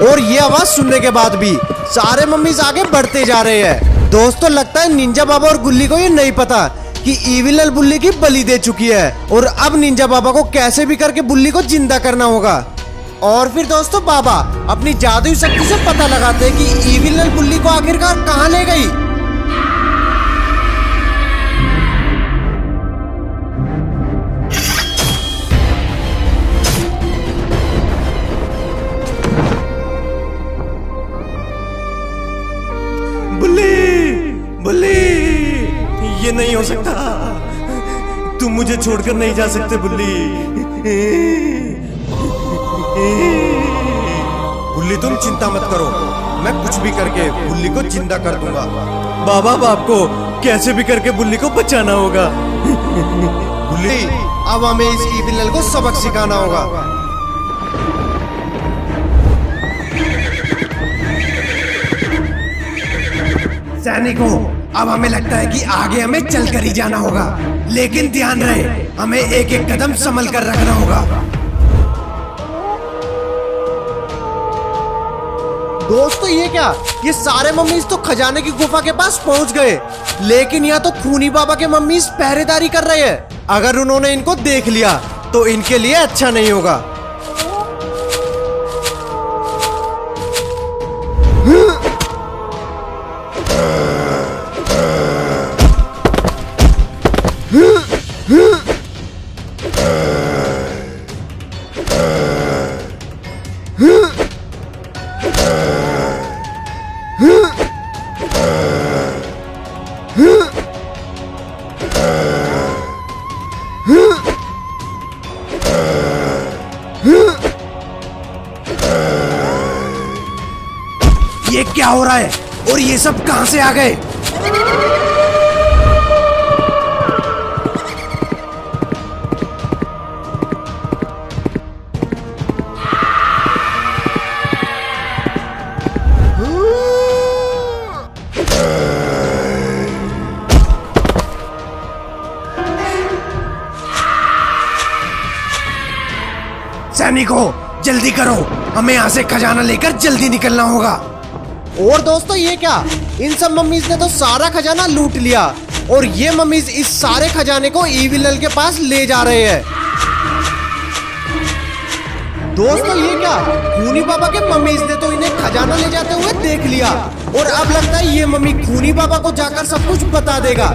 Speaker 1: और ये आवाज सुनने के बाद भी सारे मम्मीज आगे बढ़ते जा रहे हैं। दोस्तों लगता है निंजा बाबा और गुल्ली को ये नहीं पता कि इविल बुल्ली की बलि दे चुकी है और अब निंजा बाबा को कैसे भी करके बुल्ली को जिंदा करना होगा। और फिर दोस्तों बाबा अपनी जादुई शक्ति से पता लगाते हैं कि इविल बुल्ली को आखिरकार कहाँ ले गई।
Speaker 4: बुल्ली, ये नहीं हो सकता, तुम मुझे छोड़कर नहीं जा सकते बुल्ली।
Speaker 1: बुल्ली तुम चिंता मत करो, मैं कुछ भी करके बुल्ली को जिंदा कर दूंगा। बाबा बाप को कैसे भी करके बुल्ली को बचाना होगा। बुल्ली अब हमें इस इविल को सबक सिखाना होगा।
Speaker 4: सैनिकों, अब हमें लगता है कि आगे हमें चलकर ही जाना होगा, लेकिन ध्यान रहे हमें एक एक कदम संभल कर रखना होगा।
Speaker 1: दोस्तों ये क्या, ये सारे मम्मीज तो खजाने की गुफा के पास पहुंच गए, लेकिन यहाँ तो खूनी बाबा के मम्मीज पहरेदारी कर रहे हैं। अगर उन्होंने इनको देख लिया तो इनके लिए अच्छा नहीं होगा।
Speaker 4: ये क्या हो रहा है और ये सब कहां से आ गए? सैनिकों जल्दी करो, हमें यहाँ से खजाना लेकर जल्दी निकलना होगा।
Speaker 1: और दोस्तों ये क्या, इन सब मम्मीज ने तो सारा खजाना लूट लिया और ये मम्मीज इस सारे खजाने को इविल के पास ले जा रहे हैं। दोस्तों ये क्या, खूनी बाबा के मम्मीज ने तो इन्हें खजाना ले जाते हुए देख लिया और अब लगता है ये मम्मी खूनी बाबा को जाकर सब कुछ बता देगा।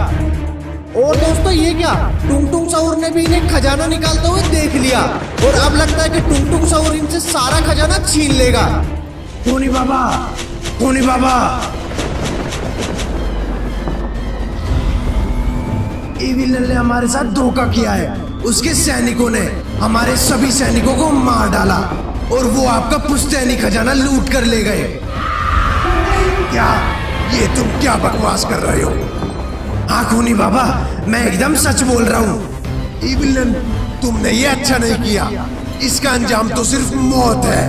Speaker 1: और दोस्तों ये क्या, टुंग टुंग सहूर ने भी इन्हें खजाना निकालते हुए देख लिया और अब लगता है कि टुंग टुंग सहूर इनसे सारा खजाना छीन लेगा।
Speaker 4: खूनी बाबा, खूनी बाबा, इविल ने हमारे साथ धोखा किया है उसके सैनिकों ने हमारे सभी सैनिकों को मार डाला और वो आपका पुश्तैनी खजाना लूट कर ले गए।
Speaker 2: क्या ये तुम क्या बकवास कर रहे हो?
Speaker 4: हाँ खूनी बाबा, मैं एकदम सच बोल रहा हूँ।
Speaker 2: इविलन, तुमने ये अच्छा नहीं किया। इसका अंजाम तो सिर्फ मौत है।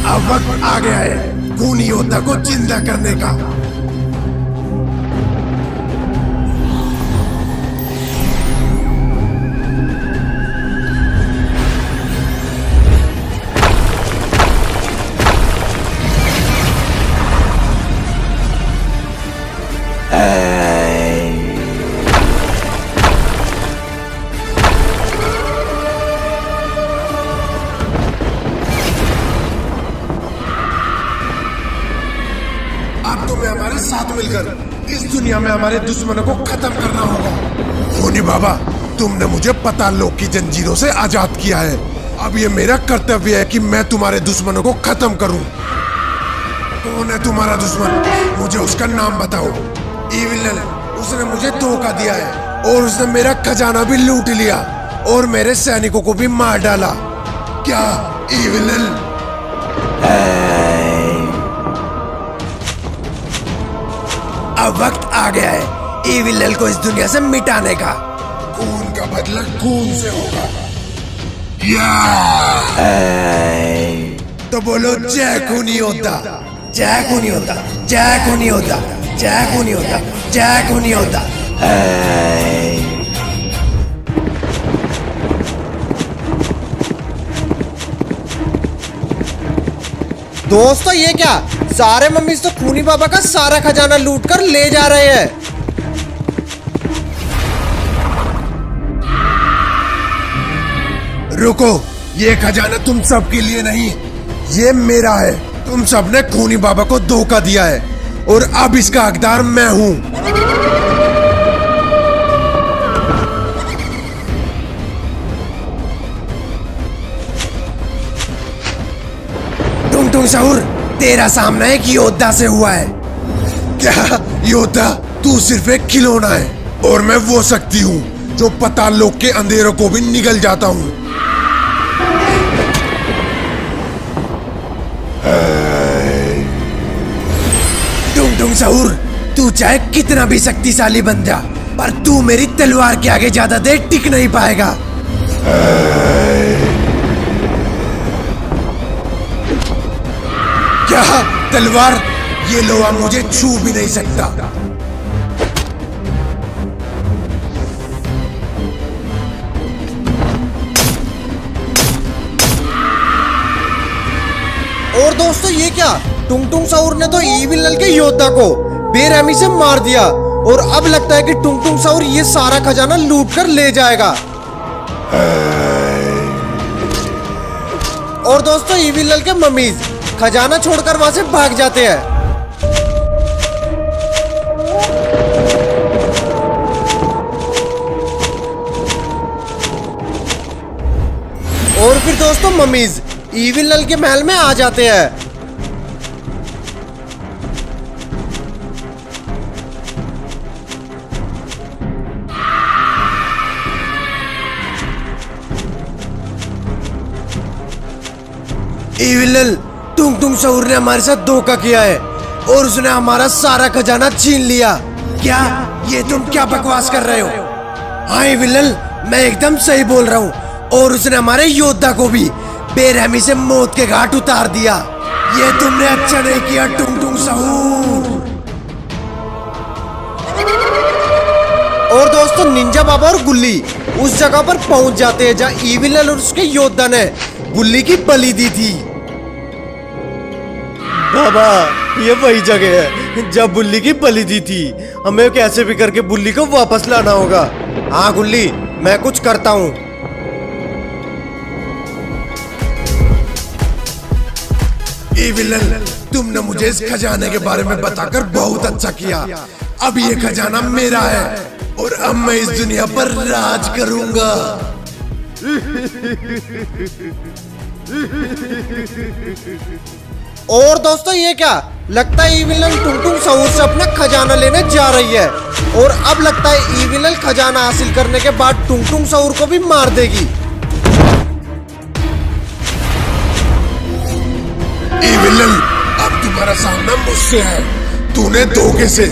Speaker 2: अब वक्त आ गया है खूनी योद्धा को जिंदा करने का। अब तुम्हें हमारे साथ मिलकर इस दुनिया में हमारे दुश्मनों को खत्म करना होगा। खूनी बाबा, तुमने मुझे पाताल लोक की जंजीरों से आजाद किया है। अब ये मेरा कर्तव्य है कि मैं तुम्हारे दुश्मनों को खत्म करूं। कौन है तुम्हारा दुश्मन? मुझे उसका नाम बताओ। इविलन, उसने मुझे धोखा दिया है और उसने मेरा खजाना भी लूट लिया और मेरे सैनिकों को भी मार डाला। क्या इविलन?
Speaker 4: अब वक्त आ गया है इविल को इस दुनिया से मिटाने का।
Speaker 2: खून का बदला खून से होगा। या! तो बोलो जय खूनी योद्धा।
Speaker 4: जय खूनी योद्धा, जय खूनी योद्धा, जय खूनी योद्धा, जय खूनी योद्धा।
Speaker 1: दोस्तों ये क्या, सारे मम्मीज तो खूनी बाबा का सारा खजाना लूट कर ले जा रहे हैं।
Speaker 2: रुको, ये खजाना तुम सबके लिए नहीं, ये मेरा है। तुम सबने खूनी बाबा को धोखा दिया है और अब इसका हकदार मैं हूं।
Speaker 4: टुंग टुंग सहूर, तेरा सामना एक योद्धा से हुआ है।
Speaker 2: क्या योद्धा? तू सिर्फ एक खिलौना है और मैं वो शक्ति हूँ जो पाताल लोक के अंधेरों को भी निगल जाता हूँ।
Speaker 4: टुंग टुंग सहूर, तू चाहे कितना भी शक्तिशाली बन जा, पर तू मेरी तलवार के आगे ज्यादा देर टिक नहीं पाएगा।
Speaker 2: क्या तलवार? ये लोहा मुझे छू भी नहीं सकता।
Speaker 1: और दोस्तों ये क्या, टुंग टुंग साउर ने तो इविल नल के योद्धा को बेरहमी से मार दिया और अब लगता है कि टुंग टुंग साउर ये सारा खजाना लूट कर ले जाएगा। और दोस्तों इविल नल के मम्मीज खजाना छोड़कर वहां से भाग जाते हैं। और फिर दोस्तों मम्मीज इविल नल के महल में आ जाते हैं।
Speaker 4: इविल नल, टुंग टुंग सहूर ने हमारे साथ धोखा किया है और उसने हमारा सारा खजाना छीन लिया। क्या ये तुम क्या बकवास कर रहे हो? हाँ इविल नल, मैं एकदम सही बोल रहा हूँ। और उसने हमारे योद्धा को भी बेरहमी से मौत के घाट उतार दिया। ये तुमने अच्छा नहीं किया टुंग टुंग सहूर।
Speaker 1: और दोस्तों निंजा बाबा और गुल्ली उस जगह पर पहुंच जाते हैं जहां इविल नल और उसके योद्धा ने गुल्ली की बलि दी थी। बाबा ये वही जगह है जब बुल्ली की बलि दी थी। हमें कैसे भी करके बुल्ली को वापस लाना होगा। हाँ गुल्ली, मैं कुछ करता हूँ।
Speaker 2: इविल नल, तुमने मुझे इस खजाने के बारे में बताकर बहुत अच्छा किया। अब ये खजाना मेरा है और अब मैं इस दुनिया पर राज करूंगा।
Speaker 1: और दोस्तों ये क्या, लगता है ईविल टुंगटुंग सहूर से अपना खजाना लेने जा रही है। और अब लगता है ईविल खजाना हासिल करने के बाद टुंगटुंग सहूर को भी मार देगी।
Speaker 2: ईविल, अब तुम्हारा सामना मुझसे है। तूने धोखे से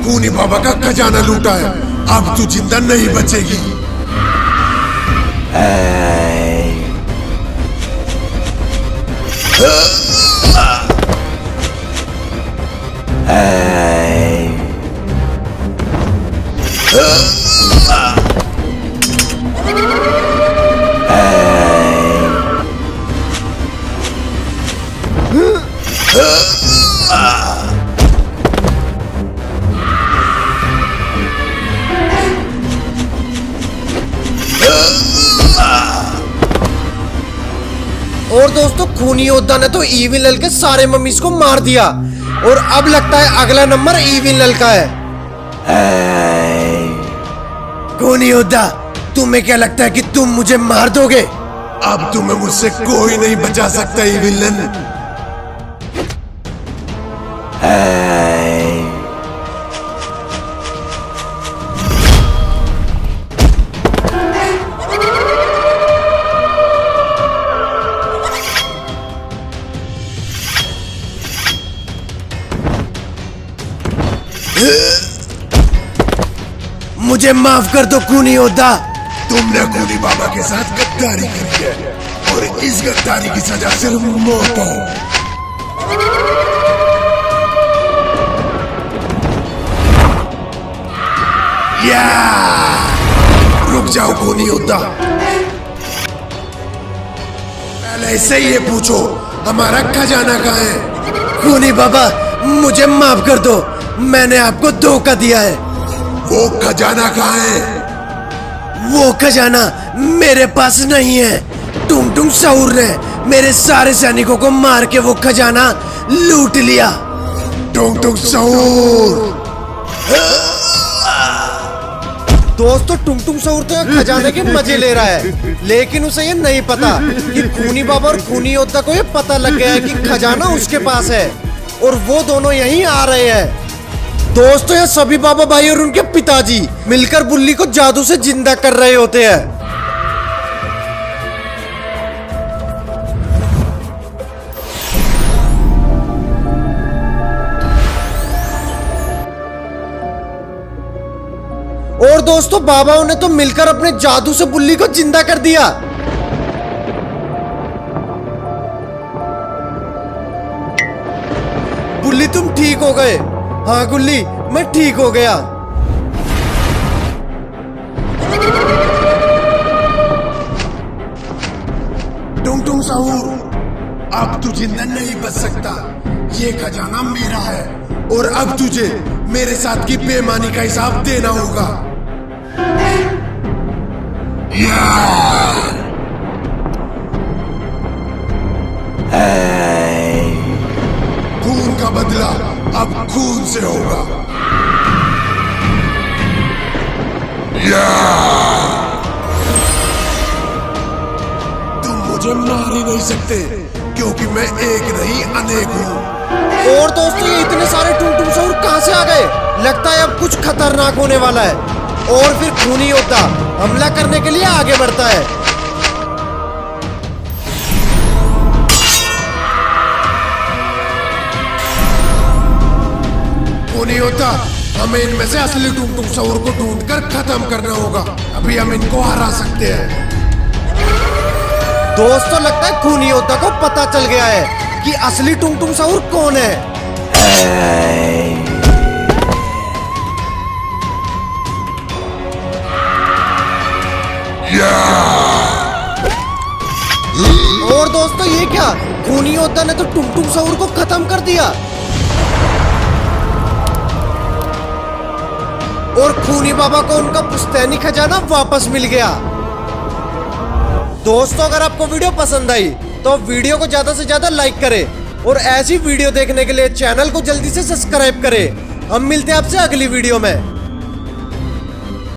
Speaker 2: खूनी बाबा का खजाना लूटा है। अब तू जिंदा नहीं बचेगी।
Speaker 1: और दोस्तों खूनी योद्धा ने तो ईविल के सारे मम्मीज को मार दिया। और अब लगता है अगला नंबर ईविल का है।
Speaker 4: खूनी योद्धा, तुम्हें क्या लगता है कि तुम मुझे मार दोगे?
Speaker 2: अब तुम्हें मुझसे कोई नहीं बचा सकता ईविल।
Speaker 4: मुझे माफ कर दो खूनी योद्धा।
Speaker 2: तुमने खूनी बाबा के साथ गद्दारी करी है और इस गद्दारी की सजा सिर्फ मौत है। रुक जाओ खूनी योद्धा, पहले इससे ये पूछो हमारा खजाना कहाँ है।
Speaker 4: खूनी बाबा, मुझे माफ कर दो, मैंने आपको धोखा दिया है।
Speaker 2: वो खजाना कहाँ है?
Speaker 4: वो खजाना मेरे पास नहीं है। टुंगटुंग सहूर ने मेरे सारे सैनिकों को मार के वो खजाना लूट लिया।
Speaker 2: टुंगटुंग सहूर।
Speaker 1: दोस्तों टुंगटुंग सहूर तो खजाने के मजे ले रहा है, लेकिन उसे ये नहीं पता कि खूनी बाबा और खूनी योद्धा को ये पता लग गया है कि खजाना उसके पास है और वो दोनों यहीं आ रहे हैं। दोस्तों ये सभी बाबा भाई और उनके पिताजी मिलकर बुल्ली को जादू से जिंदा कर रहे होते हैं। और दोस्तों बाबाओं ने तो मिलकर अपने जादू से बुल्ली को जिंदा कर दिया। बुल्ली तुम ठीक हो गए? हाँ गुल्ली, मैं ठीक हो गया।
Speaker 2: टुंगटुंग सहूर, अब तू जिंदा नहीं बच सकता। ये खजाना मेरा है और अब तुझे मेरे साथ की बेईमानी का हिसाब देना होगा। खून का बदला अब खून से होगा। तुम मुझे मार ही नहीं सकते क्योंकि मैं एक नहीं अनेक हूँ।
Speaker 1: और दोस्तों ये इतने सारे टुंगटुंग सहूर कहां से आ गए? लगता है अब कुछ खतरनाक होने वाला है। और फिर खूनी योद्धा हमला करने के लिए आगे बढ़ता है।
Speaker 2: खूनी योद्धा, हमें इनमें से असली टुंगटुंग सहूर को ढूंढकर खत्म करना होगा। अभी हम इनको हरा सकते हैं।
Speaker 1: दोस्तों लगता है खूनी योद्धा को पता चल गया है कि असली टुंगटुंग सहूर कौन है। और दोस्तों ये क्या, खूनी योद्धा ने तो टुंगटुंग सहूर को खत्म कर दिया। और खूनी बाबा को उनका पुश्तैनी खजाना वापस मिल गया। दोस्तों अगर आपको वीडियो पसंद आई तो वीडियो को ज्यादा से ज्यादा लाइक करें और ऐसी वीडियो देखने के लिए चैनल को जल्दी से सब्सक्राइब करें। हम मिलते हैं आपसे अगली वीडियो में।